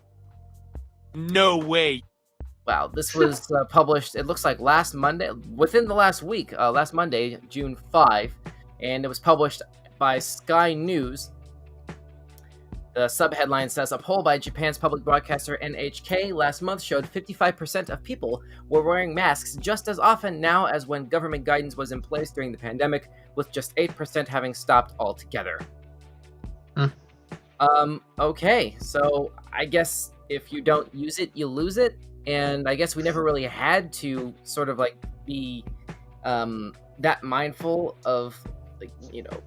Speaker 5: No way.
Speaker 1: Wow, this was published, it looks like last Monday, within the last week, last Monday, June 5, and it was published by Sky News. The subheadline says, a poll by Japan's public broadcaster NHK last month showed 55% of people were wearing masks just as often now as when government guidance was in place during the pandemic, with just 8% having stopped altogether. Okay, so I guess if you don't use it, you lose it. And I guess we never really had to sort of like be that mindful of, like, you know,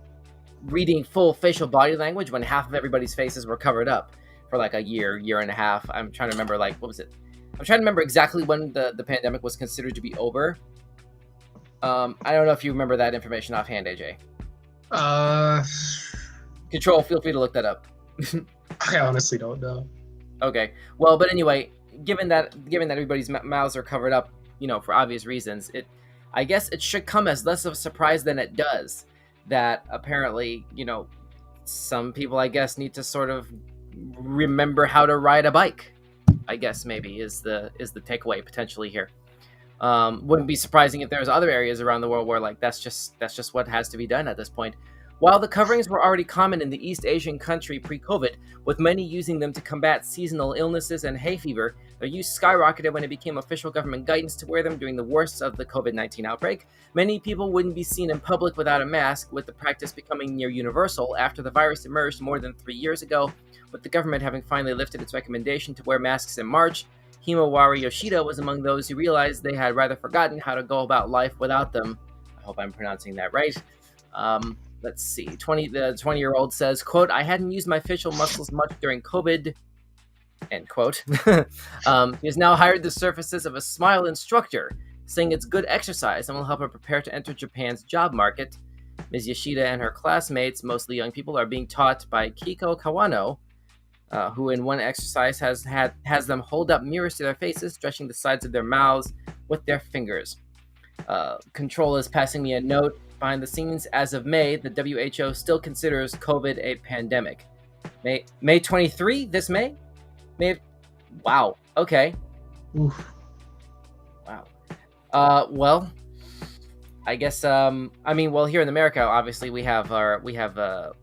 Speaker 1: reading full facial body language when half of everybody's faces were covered up for like a year and a half. I'm trying to remember, like, what was it? I'm trying to remember exactly when the pandemic was considered to be over. I don't know if you remember that information offhand, AJ. Control, feel free to look that up.
Speaker 3: I honestly don't know.
Speaker 1: Okay. Well, but anyway, given that everybody's mouths are covered up, you know, for obvious reasons, I guess it should come as less of a surprise than it does that apparently, you know, some people, I guess, need to sort of remember how to ride a bike. I guess maybe is the takeaway potentially here. Wouldn't be surprising if there's other areas around the world where like that's just what has to be done at this point. While the coverings were already common in the East Asian country pre-COVID, with many using them to combat seasonal illnesses and hay fever, their use skyrocketed when it became official government guidance to wear them during the worst of the COVID-19 outbreak. Many people wouldn't be seen in public without a mask, with the practice becoming near universal after the virus emerged more than 3 years ago, with the government having finally lifted its recommendation to wear masks in March. Himawari Yoshida was among those who realized they had rather forgotten how to go about life without them. I hope I'm pronouncing that right. Let's see. The 20-year-old says, quote, I hadn't used my facial muscles much during COVID, end quote. He has now hired the services of a smile instructor, saying it's good exercise and will help her prepare to enter Japan's job market. Ms. Yoshida and her classmates, mostly young people, are being taught by Kyko Kawano, who in one exercise has them hold up mirrors to their faces, stretching the sides of their mouths with their fingers. Control is passing me a note. Behind the scenes, as of May, the WHO still considers COVID a pandemic. May 23, this May? Wow. Okay.
Speaker 3: Oof.
Speaker 1: Wow. Well, I guess well, here in America, obviously we have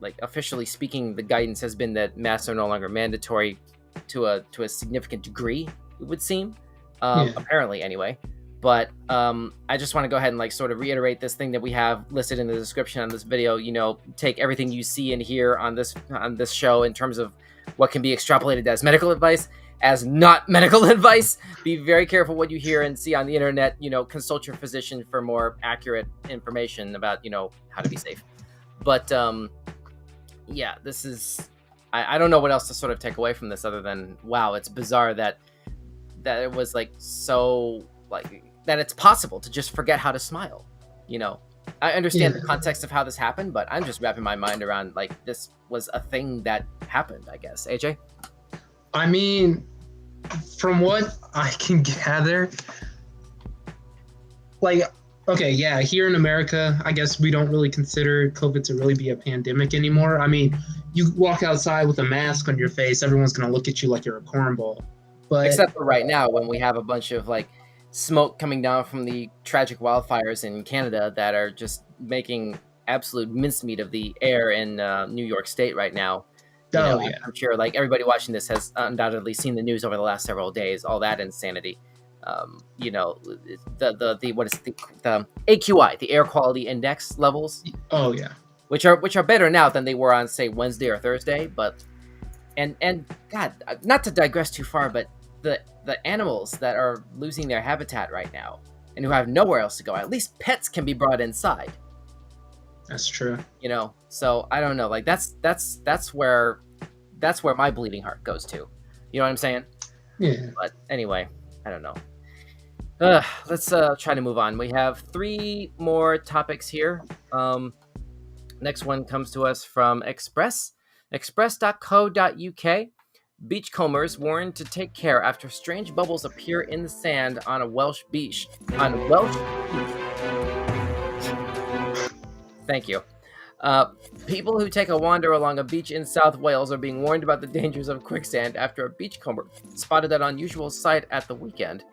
Speaker 1: like officially speaking, the guidance has been that masks are no longer mandatory to a significant degree, it would seem. Apparently anyway. But I just want to go ahead and like sort of reiterate this thing that we have listed in the description on this video. You know, take everything you see and hear on this show in terms of what can be extrapolated as medical advice as not medical advice. Be very careful what you hear and see on the internet. You know, consult your physician for more accurate information about, you know, how to be safe. But yeah, this is I don't know what else to sort of take away from this other than, wow, it's bizarre that it was like so like that it's possible to just forget how to smile, You know, I understand
Speaker 3: Yeah.
Speaker 1: the context of how this happened, but I'm just wrapping my mind around like this was a thing that happened. I guess AJ.
Speaker 3: I mean, from what I can gather, like, okay, yeah, here in America, I guess we don't really consider COVID to really be a pandemic anymore. I mean, you walk outside with a mask on your face, everyone's gonna look at you like you're a cornball. But
Speaker 1: Except for right now, when we have a bunch of like smoke coming down from the tragic wildfires in Canada that are just making absolute mincemeat of the air in New York State right now. You know,
Speaker 3: yeah,
Speaker 1: I'm sure like everybody watching this has undoubtedly seen the news over the last several days. All that insanity. You know, the what is it, the AQI, the air quality index levels,
Speaker 3: oh yeah,
Speaker 1: which are better now than they were on say Wednesday or Thursday. But and God, not to digress too far, but the animals that are losing their habitat right now and who have nowhere else to go, at least pets can be brought inside.
Speaker 3: that's true.
Speaker 1: You know, so I don't know, like that's where my bleeding heart goes to. You know what I'm saying?
Speaker 3: Yeah.
Speaker 1: But anyway, I don't know. Let's try to move on. We have 3 more topics here. Next one comes to us from express.co.uk. Beachcombers warned to take care after strange bubbles appear in the sand on a Welsh beach. Thank you. People who take a wander along a beach in South Wales are being warned about the dangers of quicksand after a beachcomber spotted that unusual sight at the weekend.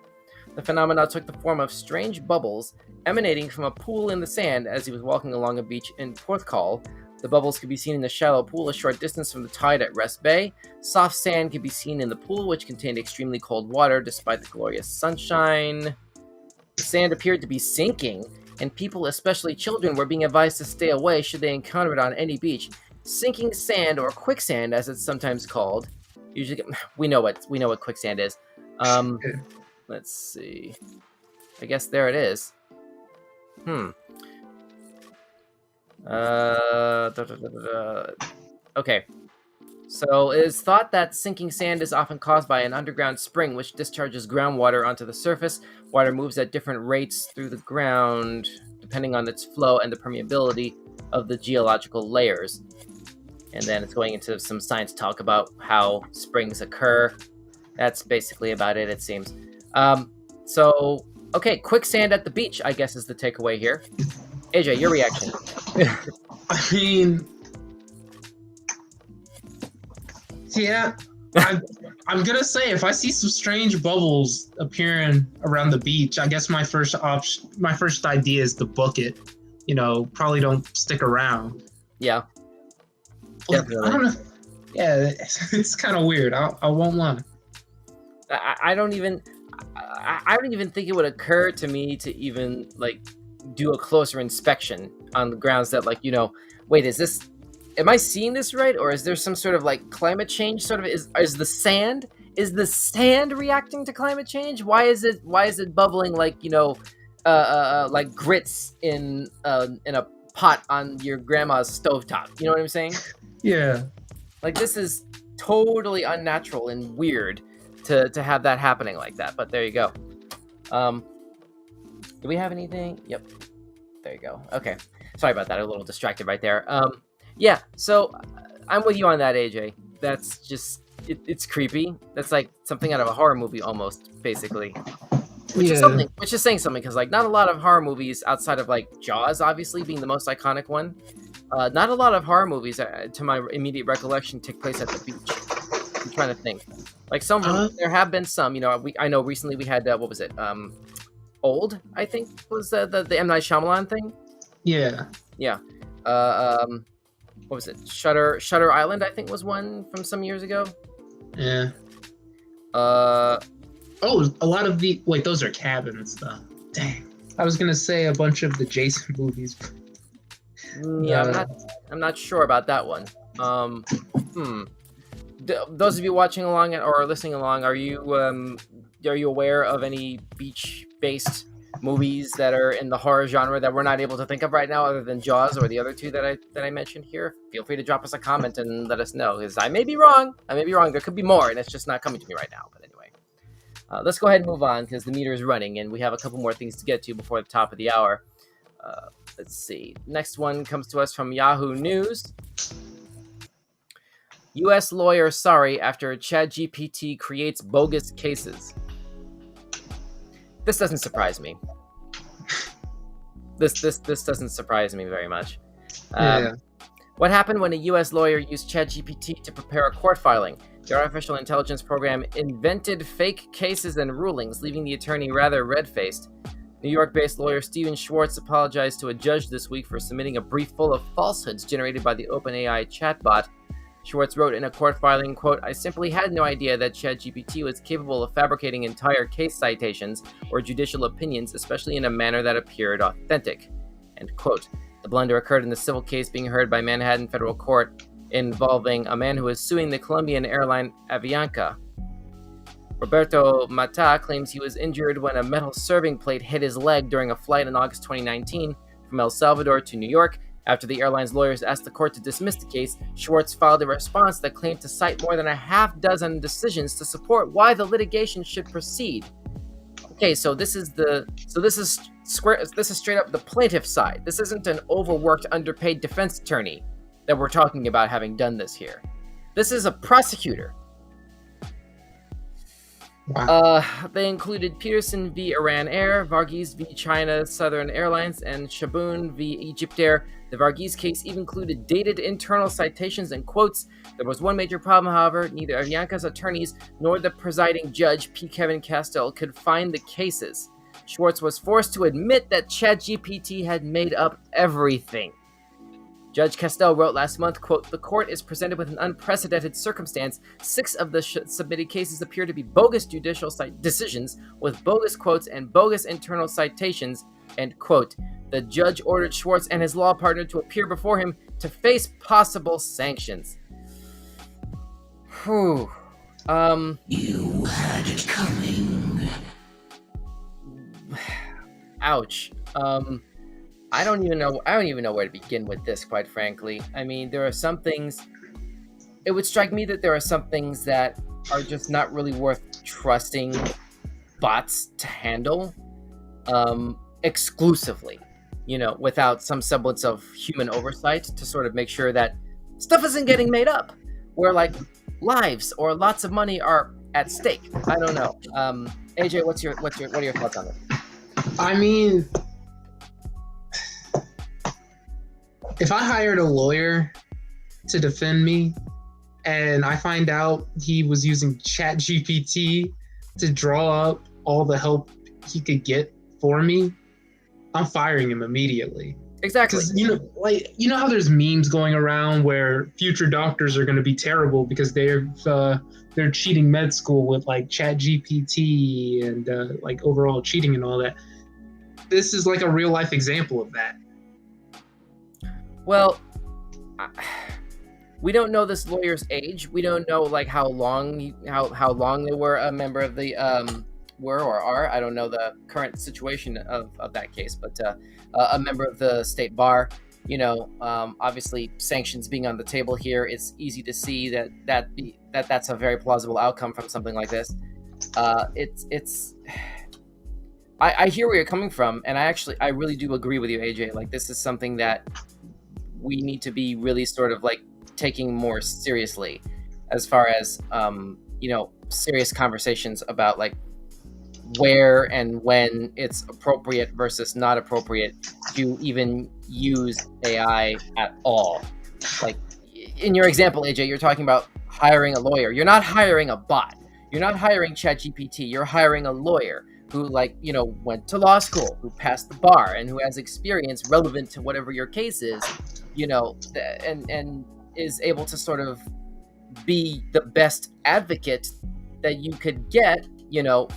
Speaker 1: The phenomena took the form of strange bubbles emanating from a pool in the sand as he was walking along a beach in Porthcawl. The bubbles could be seen in the shallow pool a short distance from the tide at Rest Bay. Soft sand could be seen in the pool, which contained extremely cold water despite the glorious sunshine. The sand appeared to be sinking, and people, especially children, were being advised to stay away should they encounter it on any beach. Sinking sand, or quicksand as it's sometimes called, usually we know what quicksand is. Let's see. I guess there it is. Okay. So it is thought that sinking sand is often caused by an underground spring which discharges groundwater onto the surface. Water moves at different rates through the ground, depending on its flow and the permeability of the geological layers. And then it's going into some science talk about how springs occur. That's basically about it, it seems. So, okay, quicksand at the beach, I guess, is the takeaway here. AJ, your reaction?
Speaker 3: I mean, yeah, I'm gonna say if I see some strange bubbles appearing around the beach, I guess my first idea is to book it. You know, probably don't stick around.
Speaker 1: Yeah.
Speaker 3: But I don't know. Yeah, it's kind of weird. I won't lie.
Speaker 1: I don't even think it would occur to me to even like do a closer inspection on the grounds that, like, you know, wait, am I seeing this right, or is there some sort of like climate change sort of is the sand reacting to climate change? Why is it bubbling like, you know, like grits in a pot on your grandma's stovetop? You know what I'm saying?
Speaker 3: Yeah.
Speaker 1: Like, this is totally unnatural and weird to have that happening like that, but there you go. Do we have anything? Yep. There you go. Okay. Sorry about that. A little distracted right there. Yeah, so I'm with you on that, AJ. That's just, it's creepy. That's like something out of a horror movie almost, basically. Which is saying something, because like not a lot of horror movies outside of like Jaws, obviously being the most iconic one. Not a lot of horror movies, to my immediate recollection, take place at the beach. I'm trying to think. Like there have been some. You know, I know recently we had what was it? Old, I think was the M. Night Shyamalan thing.
Speaker 3: Yeah.
Speaker 1: Yeah. What was it? Shutter Island, I think, was one from some years ago.
Speaker 3: Yeah. Oh, a lot of those are cabins, though. Dang. I was gonna say a bunch of the Jason movies.
Speaker 1: Yeah, I'm not sure about that one. Those of you watching along or listening along, are you aware of any beach-based movies that are in the horror genre that we're not able to think of right now, other than Jaws or the other two that I mentioned here? Feel free to drop us a comment and let us know, because I may be wrong. There could be more, and it's just not coming to me right now. But anyway, let's go ahead and move on, because the meter is running, and we have a couple more things to get to before the top of the hour. Let's see. Next one comes to us from Yahoo News. U.S. lawyer sorry after ChatGPT creates bogus cases. This doesn't surprise me. This doesn't surprise me very much. What happened when a U.S. lawyer used ChatGPT to prepare a court filing? The artificial intelligence program invented fake cases and rulings, leaving the attorney rather red-faced. New York-based lawyer Stephen Schwartz apologized to a judge this week for submitting a brief full of falsehoods generated by the OpenAI chatbot. Schwartz wrote in a court filing, quote, "I simply had no idea that ChatGPT was capable of fabricating entire case citations or judicial opinions, especially in a manner that appeared authentic," end quote. The blunder occurred in the civil case being heard by Manhattan Federal Court involving a man who is suing the Colombian airline Avianca. Roberto Mata claims he was injured when a metal serving plate hit his leg during a flight in August 2019 from El Salvador to New York. After the airline's lawyers asked the court to dismiss the case, Schwartz filed a response that claimed to cite more than a half dozen decisions to support why the litigation should proceed. Okay, so this is straight up the plaintiff's side. This isn't an overworked, underpaid defense attorney that we're talking about having done this here. This is a prosecutor.
Speaker 3: Wow.
Speaker 1: They included Peterson v. Iran Air, Varghese v. China Southern Airlines, and Shaboon v. Egypt Air. The Varghese case even included dated internal citations and quotes. There was one major problem, however. Neither Avianca's attorneys nor the presiding judge, P. Kevin Castell, could find the cases. Schwartz was forced to admit that ChatGPT had made up everything. Judge Castell wrote last month, quote, "The court is presented with an unprecedented circumstance. 6 of the submitted cases appear to be bogus judicial decisions with bogus quotes and bogus internal citations," end quote. The judge ordered Schwartz and his law partner to appear before him to face possible sanctions. Whew.
Speaker 6: You had it coming.
Speaker 1: Ouch. I don't even know where to begin with this, quite frankly. I mean, there are some things. It would strike me that there are some things that are just not really worth trusting bots to handle exclusively, without some semblance of human oversight to sort of make sure that stuff isn't getting made up, where like lives or lots of money are at stake. I don't know. AJ, what are your thoughts on it?
Speaker 3: I mean, if I hired a lawyer to defend me and I find out he was using ChatGPT to draw up all the help he could get for me, I'm firing him immediately.
Speaker 1: Exactly.
Speaker 3: Because how there's memes going around where future doctors are going to be terrible because they're cheating med school with like ChatGPT and like overall cheating and all that. This is like a real life example of that.
Speaker 1: Well, we don't know this lawyer's age. We don't know like how long they were a member of the were or are. I don't know the current situation of that case, but a member of the state bar. Obviously sanctions being on the table here, it's easy to see that's a very plausible outcome from something like this. I hear where you're coming from, and I really do agree with you, AJ. Like, this is something that we need to be really sort of like taking more seriously as far as serious conversations about like where and when it's appropriate versus not appropriate to even use AI at all. Like in your example, AJ, you're talking about hiring a lawyer. You're not hiring a bot. You're not hiring ChatGPT. You're hiring a lawyer who went to law school, who passed the bar, and who has experience relevant to whatever your case is, and is able to sort of be the best advocate that you could get,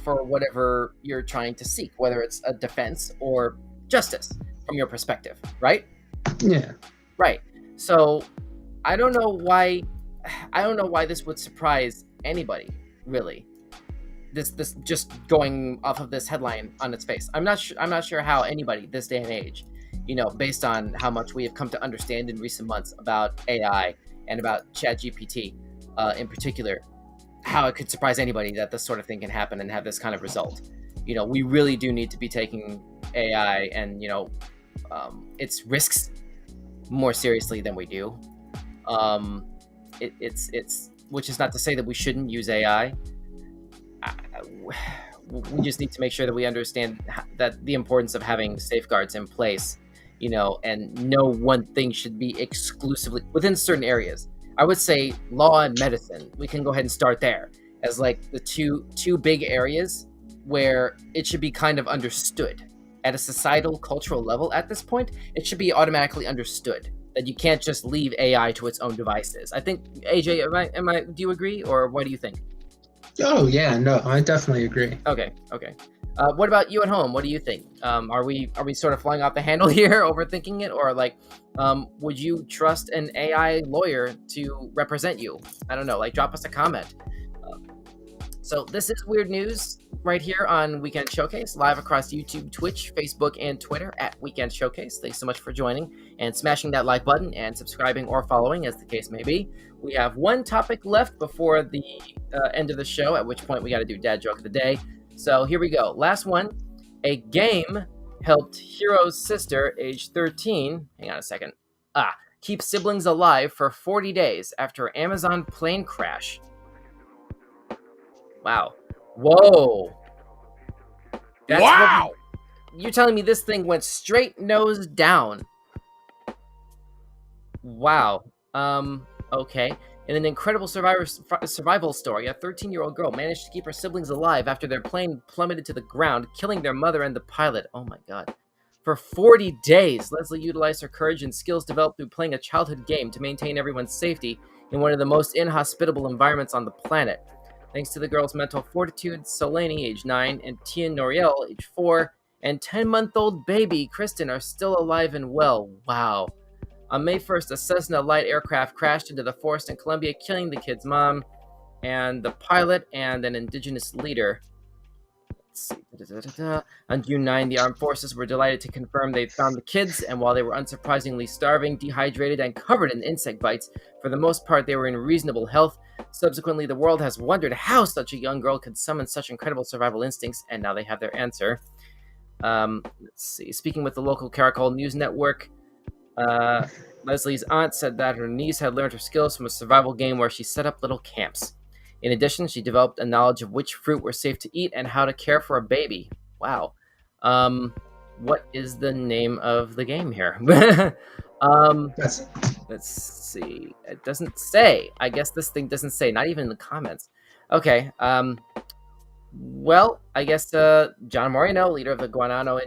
Speaker 1: for whatever you're trying to seek, whether it's a defense or justice from your perspective, right?
Speaker 3: Yeah.
Speaker 1: Right. So I don't know why this would surprise anybody, really. This just going off of this headline on its face. I'm not sure how anybody this day and age, based on how much we have come to understand in recent months about AI and about ChatGPT in particular, how it could surprise anybody that this sort of thing can happen and have this kind of result. We really do need to be taking AI and its risks more seriously than we do. It's which is not to say that we shouldn't use AI. We just need to make sure that we understand that the importance of having safeguards in place, and no one thing should be exclusively within certain areas. I would say law and medicine. We can go ahead and start there as like the two big areas where it should be kind of understood at a societal, cultural level. At this point, it should be automatically understood that you can't just leave AI to its own devices. I think, AJ, do you agree, or what do you think?
Speaker 3: Oh yeah, no, I definitely agree.
Speaker 1: Okay. What about you at home? What do you think? Are we sort of flying off the handle here, overthinking it, or like, would you trust an AI lawyer to represent you? I don't know. Like, drop us a comment. So this is Weird News right here on Weekend Showcase, live across YouTube, Twitch, Facebook, and Twitter at Weekend Showcase. Thanks so much for joining and smashing that like button and subscribing or following, as the case may be. We have one topic left before the end of the show, at which point we got to do Dad Joke of the Day. So here we go. Last one. A game helped Hiro's sister, age 13, hang on a second, keep siblings alive for 40 days after an Amazon plane crash. Wow. Whoa.
Speaker 5: Wow!
Speaker 1: You're telling me this thing went straight nose down. Wow. Okay. In an incredible survival story, a 13-year-old girl managed to keep her siblings alive after their plane plummeted to the ground, killing their mother and the pilot. Oh my god. For 40 days, Leslie utilized her courage and skills developed through playing a childhood game to maintain everyone's safety in one of the most inhospitable environments on the planet. Thanks to the girl's mental fortitude, Solaney, age 9, and Tien Noriel, age 4, and 10-month-old baby, Kristen, are still alive and well. Wow. On May 1st, a Cessna light aircraft crashed into the forest in Colombia, killing the kid's mom and the pilot and an indigenous leader. Let's see. On June 9, the armed forces were delighted to confirm they found the kids, and while they were unsurprisingly starving, dehydrated, and covered in insect bites, for the most part they were in reasonable health. Subsequently, the world has wondered how such a young girl could summon such incredible survival instincts, and now they have their answer. Let's see. Speaking with the local Caracol News Network, Leslie's aunt said that her niece had learned her skills from a survival game where she set up little camps. In addition, she developed a knowledge of which fruit were safe to eat and how to care for a baby. Wow. What is the name of the game here? Let's see. It doesn't say. I guess this thing doesn't say, not even in the comments. Okay. Well, I guess John Moreno, leader of the Guanano,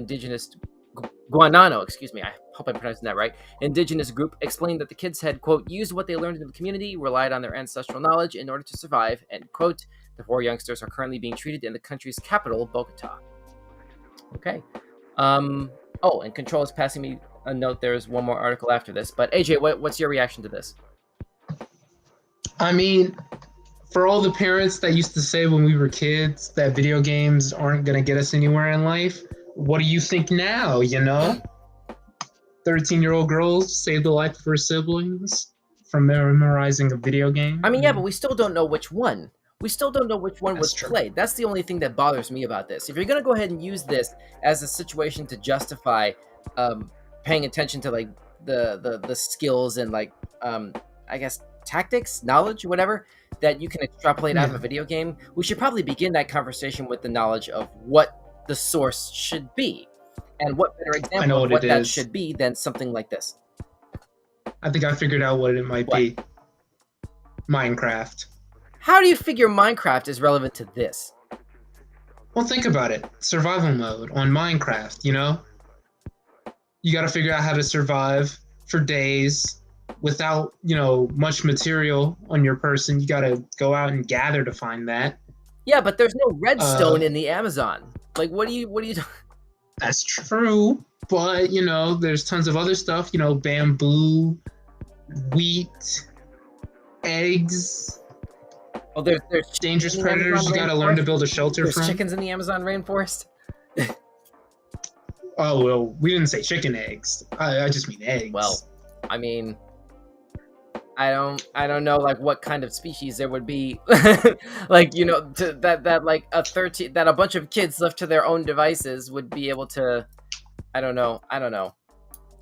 Speaker 1: I hope I'm pronouncing that right, indigenous group, explained that the kids had, quote, used what they learned in the community, relied on their ancestral knowledge in order to survive, end quote. The 4 youngsters are currently being treated in the country's capital, Bogota. Okay. Oh, and Control is passing me a note. There's one more article after this. But AJ, what's your reaction to this?
Speaker 3: I mean, for all the parents that used to say when we were kids that video games aren't going to get us anywhere in life, what do you think now, 13-year-old girls saved the life of her siblings from memorizing a video game?
Speaker 1: I mean, yeah, but we still don't know which one. We still don't know which one was played. That's the only thing that bothers me about this. If you're going to go ahead and use this as a situation to justify paying attention to, like, the skills and, like, I guess, tactics, knowledge, whatever, that you can extrapolate out of a video game, we should probably begin that conversation with the knowledge of what the source should be. And what better example of what that should be than something like this?
Speaker 3: I think I figured out what it might be. Minecraft.
Speaker 1: How do you figure Minecraft is relevant to this?
Speaker 3: Well, think about it. Survival mode on Minecraft, You got to figure out how to survive for days without, much material on your person. You got to go out and gather to find that.
Speaker 1: Yeah, but there's no redstone in the Amazon. Like, what do you
Speaker 3: That's true, but there's tons of other stuff. Bamboo, wheat, eggs.
Speaker 1: Oh, there's
Speaker 3: dangerous predators. You got to learn to build a shelter from.
Speaker 1: There's chickens in the Amazon rainforest.
Speaker 3: Oh well, we didn't say chicken eggs. I just mean eggs.
Speaker 1: Well, I mean, I don't know, like, what kind of species there would be, like, that a bunch of kids left to their own devices would be able to. I don't know.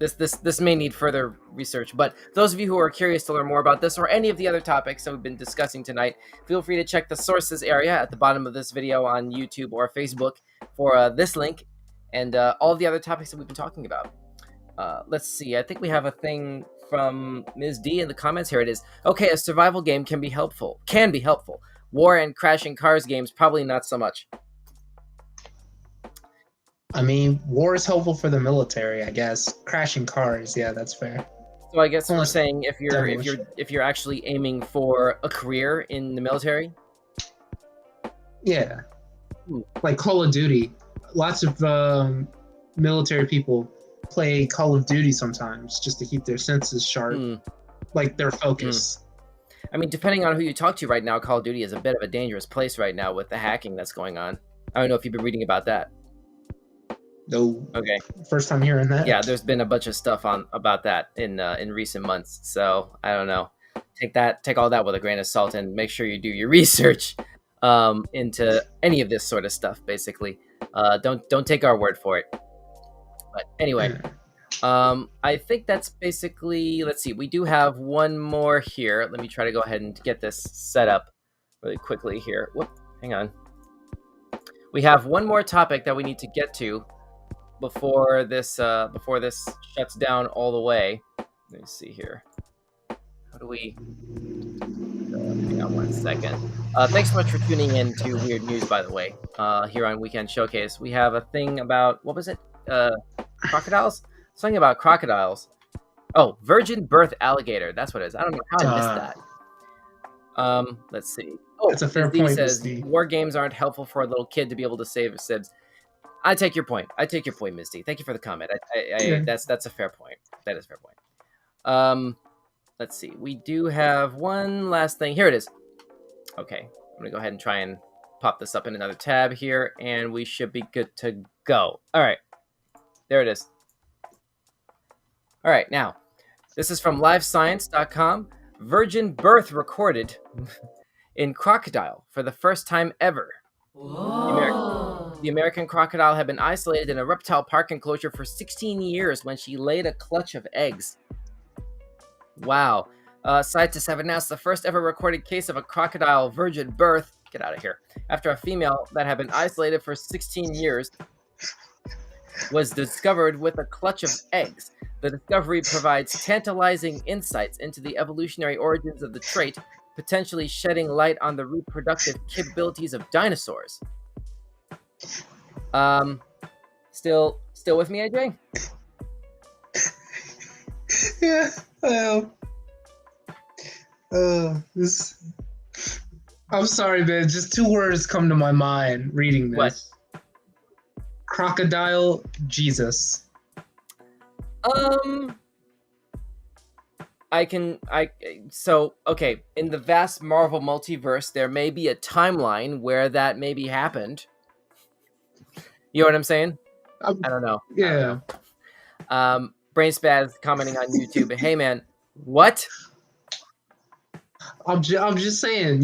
Speaker 1: This may need further research, but those of you who are curious to learn more about this or any of the other topics that we've been discussing tonight, feel free to check the sources area at the bottom of this video on YouTube or Facebook for this link and all of the other topics that we've been talking about. Let's see. I think we have a thing from Ms. D in the comments. Here it is. Okay, a survival game can be helpful. War and crashing cars games, probably not so much.
Speaker 3: I mean, war is helpful for the military, I guess. Crashing cars, yeah, that's fair.
Speaker 1: So I guess we're
Speaker 3: Unless
Speaker 1: saying if
Speaker 3: demolition.
Speaker 1: you're actually aiming for a career in the military.
Speaker 3: Yeah. Like Call of Duty. Lots of military people play Call of Duty sometimes just to keep their senses sharp, like their focus.
Speaker 1: I mean, depending on who you talk to right now, Call of Duty is a bit of a dangerous place right now with the hacking that's going on. I don't know if you've been reading about that.
Speaker 3: No.
Speaker 1: Okay.
Speaker 3: First time hearing that.
Speaker 1: Yeah, there's been a bunch of stuff about that in recent months. So I don't know. Take all that with a grain of salt and make sure you do your research into any of this sort of stuff. Basically, don't take our word for it. But anyway, I think that's basically. Let's see. We do have one more here. Let me try to go ahead and get this set up really quickly here. Whoop, hang on. We have one more topic that we need to get to before this shuts down all the way. Let me see here. How do we? Hang on one second. Thanks so much for tuning in to Weird News, by the way. Here on Weekend Showcase, we have a thing about what was it? Crocodiles? Something about crocodiles. Oh, virgin birth alligator. That's what it is. I don't know how I missed that. Let's see. Oh,
Speaker 3: that's a fair
Speaker 1: Steve
Speaker 3: point.
Speaker 1: Says war games aren't helpful for a little kid to be able to save his sibs. I take your point. Misty. Thank you for the comment. That's a fair point. That is a fair point. Let's see. We do have one last thing. Here it is. Okay, I'm gonna go ahead and try and pop this up in another tab here, and we should be good to go. All right, there it is. All right, now this is from LiveScience.com. Virgin birth recorded in crocodile for the first time ever. The American crocodile had been isolated in a reptile park enclosure for 16 years when she laid a clutch of eggs. Wow. Scientists have announced the first ever recorded case of a crocodile virgin birth. Get out of here. After a female that had been isolated for 16 years was discovered with a clutch of eggs. The discovery provides tantalizing insights into the evolutionary origins of the trait, potentially shedding light on the reproductive capabilities of dinosaurs. Still with me, AJ?
Speaker 3: Yeah. I'm sorry, man. Just two words come to my mind reading this.
Speaker 1: What?
Speaker 3: Crocodile Jesus.
Speaker 1: Okay, in the vast Marvel multiverse, there may be a timeline where that maybe happened. You know what I'm saying? I don't know.
Speaker 3: Yeah.
Speaker 1: Brain Spaz commenting on YouTube. Hey man, what?
Speaker 3: I'm just saying,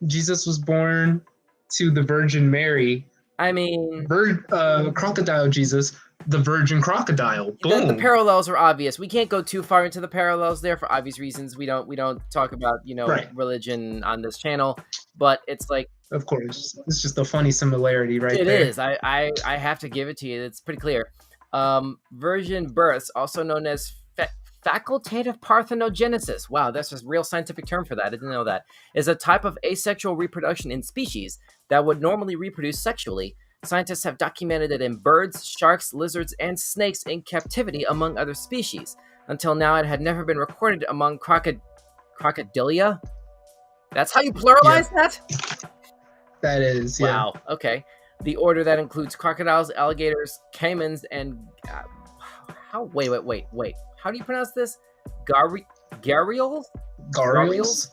Speaker 3: Jesus was born to the Virgin Mary.
Speaker 1: I mean,
Speaker 3: crocodile Jesus, the Virgin crocodile. Boom.
Speaker 1: The parallels are obvious. We can't go too far into the parallels there for obvious reasons. We don't talk about
Speaker 3: Right.
Speaker 1: religion on this channel, but it's like,
Speaker 3: of course, it's just a funny similarity, right?
Speaker 1: It
Speaker 3: there.
Speaker 1: is. I have to give it to you. It's pretty clear. Virgin births, also known as facultative parthenogenesis. Wow, that's a real scientific term for that. I didn't know that. Is a type of asexual reproduction in species that would normally reproduce sexually. Scientists have documented it in birds, sharks, lizards, and snakes in captivity, among other species. Until now, it had never been recorded among crocodilia. That's how you pluralize that?
Speaker 3: That is, yeah.
Speaker 1: Wow. Okay. The order that includes crocodiles, alligators, caimans, and wait. How do you pronounce this? Gharials?
Speaker 3: Gharials?
Speaker 1: Gharials.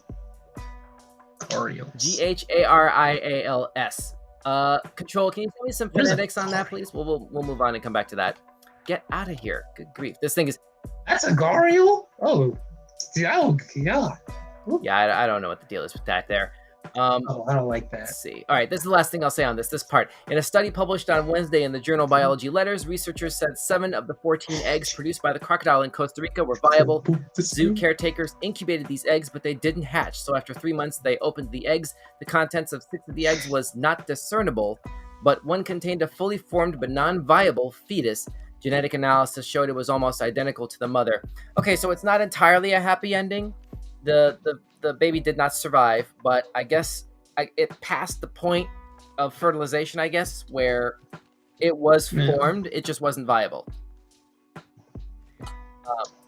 Speaker 1: Control, can you tell me some phonetics on that, please? We'll move on and come back to that. Get out of here. Good grief. This thing is...
Speaker 3: That's a Gharial? Oh, yeah.
Speaker 1: Yeah, I don't know what the deal is with that there.
Speaker 3: Oh, I don't like that.
Speaker 1: Let's see. All right, this is the last thing I'll say on this part. In a study published on Wednesday in the journal Biology Letters, researchers said 7 of the 14 eggs produced by the crocodile in Costa Rica were viable. Zoo caretakers incubated these eggs, but they didn't hatch. So after 3 months, they opened the eggs. The contents of 6 of the eggs was not discernible, but one contained a fully formed but non-viable fetus. Genetic analysis showed it was almost identical to the mother. Okay, so it's not entirely a happy ending. The baby did not survive, but I guess it passed the point of fertilization, I guess, where it was formed. It just wasn't viable.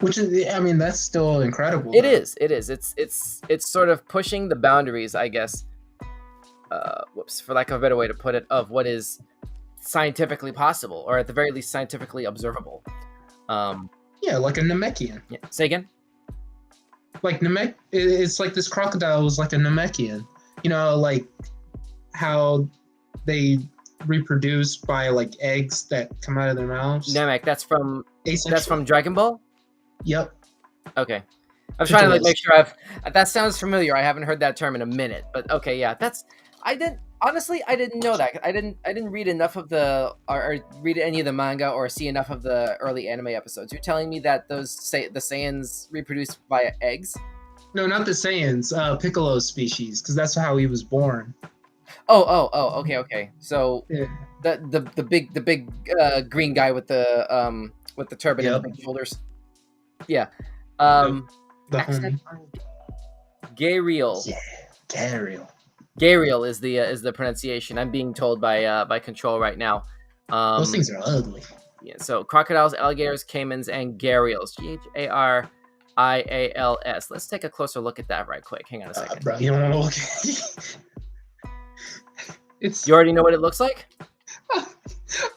Speaker 3: Which is, I mean, that's still incredible.
Speaker 1: It is. It's sort of pushing the boundaries, I guess. For lack of a better way to put it, of what is scientifically possible, or at the very least scientifically observable.
Speaker 3: Yeah, like a Namekian.
Speaker 1: Yeah. Say again.
Speaker 3: Like it's like this crocodile was like a Namekian. You know, like how they reproduce by like eggs that come out of their mouths.
Speaker 1: Namek, that's from Dragon Ball?
Speaker 3: Yep.
Speaker 1: Okay. I'm trying to like make sure that sounds familiar. I haven't heard that term in a minute. But okay, yeah. I didn't know that. I didn't read enough of or read any of the manga or see enough of the early anime episodes. You're telling me that the Saiyans reproduce via eggs?
Speaker 3: No, not the Saiyans. Piccolo's species, because that's how he was born.
Speaker 1: Oh. Okay. So yeah. the big green guy with the turban and the big shoulders. Yeah.
Speaker 3: The homie.
Speaker 1: Gariel.
Speaker 3: Yeah, Gariel.
Speaker 1: Gariel is the pronunciation. I'm being told by Control right now.
Speaker 3: Those things are ugly.
Speaker 1: Yeah. So crocodiles, alligators, caimans, and gharials. Gharials. Let's take a closer look at that right quick. Hang on a second.
Speaker 3: Bro, you don't want to look at it.
Speaker 1: You already know what it looks like?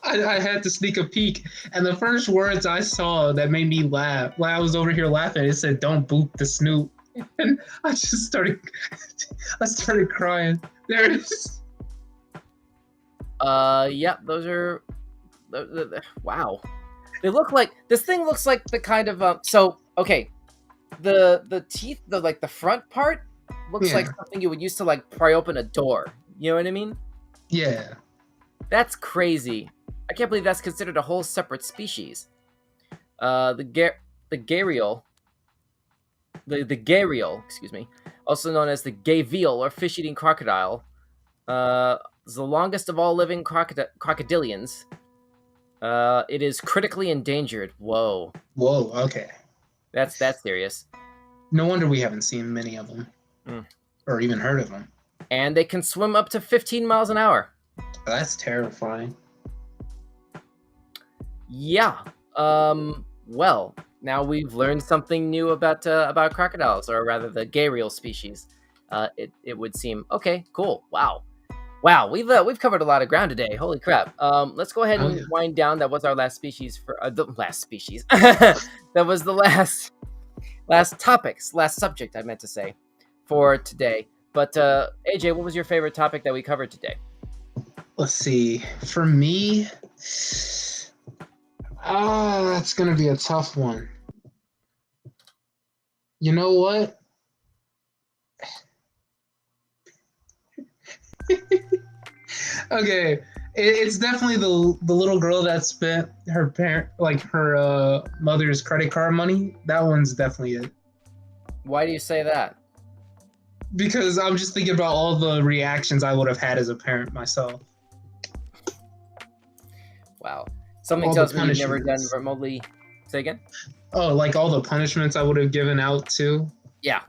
Speaker 3: I had to sneak a peek, and the first words I saw that made me laugh, while I was over here laughing, it said, "Don't boop the snoot." And I just started crying. There it is.
Speaker 1: Yeah, those are wow. This thing looks like the kind of so okay. The teeth, the front part looks like something you would use to like pry open a door. You know what I mean?
Speaker 3: Yeah.
Speaker 1: That's crazy. I can't believe that's considered a whole separate species. The gharial, excuse me, also known as the gavial or fish-eating crocodile, is the longest of all living crocodilians. It is critically endangered. Whoa.
Speaker 3: Okay.
Speaker 1: That's serious.
Speaker 3: No wonder we haven't seen many of them, or even heard of them.
Speaker 1: And they can swim up to 15 miles an hour.
Speaker 3: That's terrifying.
Speaker 1: Yeah. Well, now we've learned something new about crocodiles, or rather the gharial species. It would seem. Okay, cool. Wow. We've covered a lot of ground today. Holy crap. Let's go ahead and wind down. That was our last species for the last species. That was the last subject I meant to say for today. But AJ, what was your favorite topic that we covered today?
Speaker 3: Let's see. For me, that's gonna be a tough one. You know what? Okay, it's definitely the little girl that spent her mother's credit card money. That one's definitely it.
Speaker 1: Why do you say that?
Speaker 3: Because I'm just thinking about all the reactions I would have had as a parent myself.
Speaker 1: Wow. Something tells me you've never done remotely. Say again?
Speaker 3: Oh, like all the punishments I would have given out too?
Speaker 1: Yeah.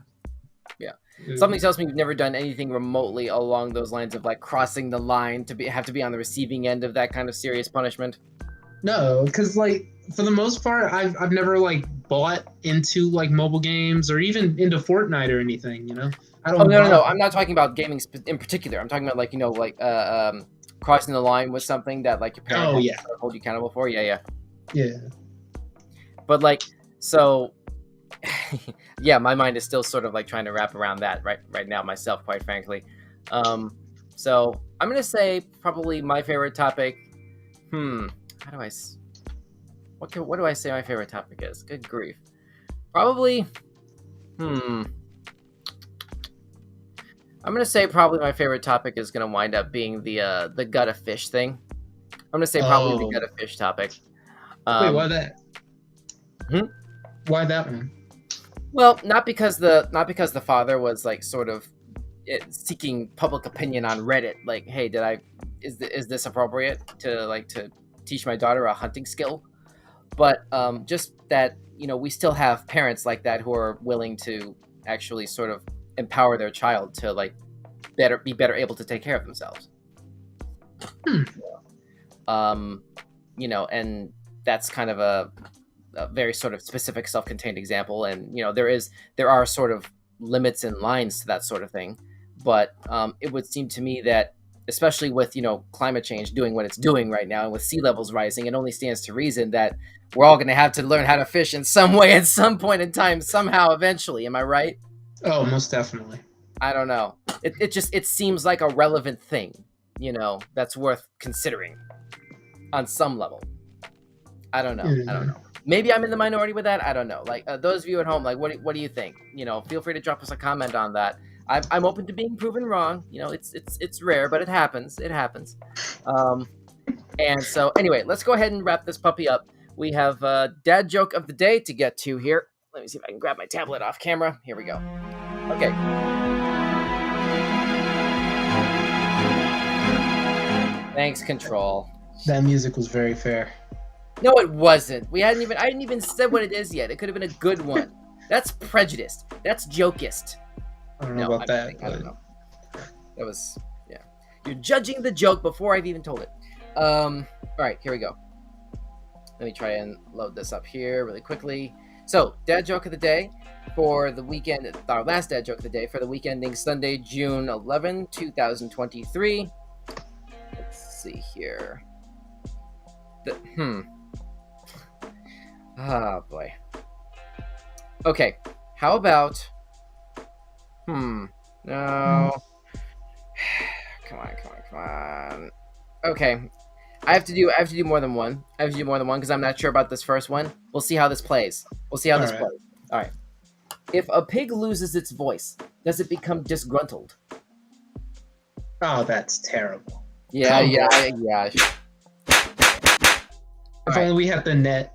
Speaker 1: Something tells me you've never done anything remotely along those lines of like crossing the line to have to be on the receiving end of that kind of serious punishment.
Speaker 3: No, because like for the most part, I've never like bought into like mobile games or even into Fortnite or anything. You know, I don't.
Speaker 1: No. I'm not talking about gaming in particular. I'm talking about like crossing the line with something that like your parents hold you accountable for. Yeah. But like so. Yeah, my mind is still sort of like trying to wrap around that right now myself, quite frankly. So I'm gonna say probably my favorite topic. What do I say my favorite topic is? Good grief. Probably. All I'm gonna say probably my favorite topic is gonna wind up being the gut of fish thing. I'm gonna say probably the gut of fish topic.
Speaker 3: Wait, why that?
Speaker 1: Hmm?
Speaker 3: Why that one?
Speaker 1: Well, not because the father was like sort of seeking public opinion on Reddit. Like, hey, is this appropriate to teach my daughter a hunting skill? But just that we still have parents like that who are willing to actually sort of empower their child to be better able to take care of themselves. And that's kind of a very sort of specific self-contained example, and there are sort of limits and lines to that sort of thing, but it would seem to me that especially with climate change doing what it's doing right now and with sea levels rising, it only stands to reason that we're all going to have to learn how to fish in some way at some point in time, somehow, eventually. Am I right?
Speaker 3: Oh, most definitely.
Speaker 1: I don't know. It seems like a relevant thing, that's worth considering on some level. I don't know. Maybe I'm in the minority with that. I don't know. Like those of you at home, like what do you think? Feel free to drop us a comment on that. I'm open to being proven wrong. It's rare, but it happens. It happens. And so anyway, let's go ahead and wrap this puppy up. We have dad joke of the day to get to here. Let me see if I can grab my tablet off camera. Here we go. Okay. Thanks, Control.
Speaker 3: That music was very fair.
Speaker 1: No, it wasn't. I hadn't even said what it is yet. It could have been a good one. That's prejudiced. That's jokist.
Speaker 3: I don't know about that.
Speaker 1: I don't know. That was, yeah. You're judging the joke before I've even told it. All right, here we go. Let me try and load this up here really quickly. So, dad joke of the day for the weekend, our last dad joke of the day for the week ending Sunday, June 11, 2023. Let's see here. Oh, boy. Okay, how about... No. Come on. Okay. I have to do more than one. Because I'm not sure about this first one. We'll see how this plays. All right. If a pig loses its voice, does it become disgruntled?
Speaker 3: Oh, that's terrible.
Speaker 1: Yeah.
Speaker 3: If only we had the net.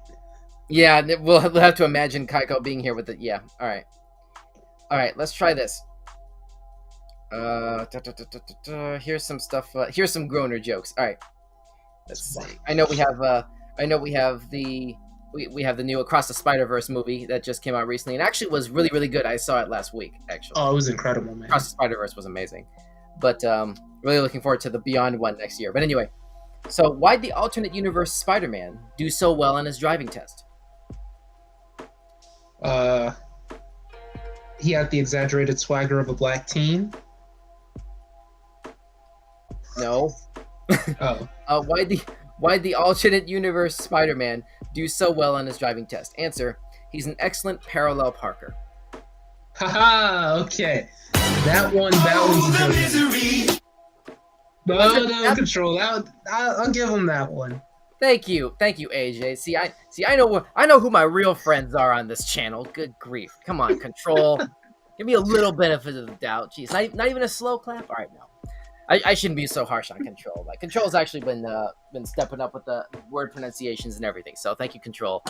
Speaker 1: Yeah, we'll have to imagine Kyko being here with it. Yeah, all right, let's try this. Here's some stuff. Here's some groaner jokes. All right, let's see. I know we have the new Across the Spider-Verse movie that just came out recently, and actually was really, really good. I saw it last week, actually.
Speaker 3: Oh, it was incredible, man.
Speaker 1: Across the Spider-Verse was amazing, but really looking forward to the Beyond one next year. But anyway, so why'd the alternate universe Spider-Man do so well on his driving test?
Speaker 3: He had the exaggerated swagger of a black teen.
Speaker 1: No.
Speaker 3: Oh.
Speaker 1: Why'd the alternate universe Spider-Man do so well on his driving test? Answer: he's an excellent parallel parker.
Speaker 3: Haha. Okay. That one's a good one. No, Control. I'll give him that one.
Speaker 1: Thank you, AJ. See, I know who my real friends are on this channel. Good grief! Come on, Control. Give me a little benefit of the doubt. Jeez, not even a slow clap. All right, no. I shouldn't be so harsh on Control. Like Control's actually been stepping up with the word pronunciations and everything. So thank you, Control,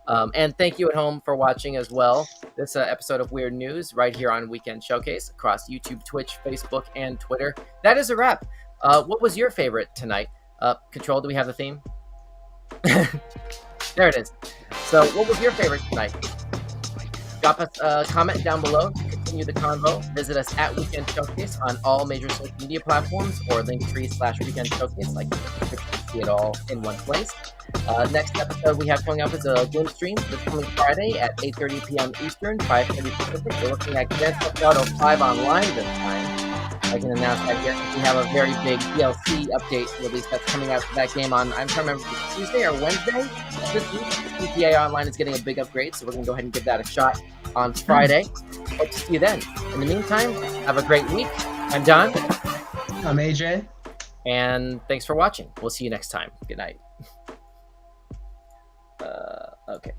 Speaker 1: and thank you at home for watching as well. This episode of Weird News right here on Weekend Showcase across YouTube, Twitch, Facebook, and Twitter. That is a wrap. What was your favorite tonight? Control, do we have the theme? There it is. So, what was your favorite tonight? Drop us a comment down below to continue the convo. Visit us at Weekend Showcase on all major social media platforms or linktree/Weekend Showcase. Like, you can see it all in one place. Next episode we have coming up is a game stream this coming Friday at 8:30 p.m. Eastern, 5:30 Pacific. We're looking at Grand Theft Auto 5 Online this time. I can announce that here. We have a very big DLC update release that's coming out for that game on, I'm trying to remember, Tuesday or Wednesday this week. GTA Online is getting a big upgrade, so we're going to go ahead and give that a shot on Friday. Hope to see you then. In the meantime, have a great week. I'm Don.
Speaker 3: I'm AJ.
Speaker 1: And thanks for watching. We'll see you next time. Good night. Okay.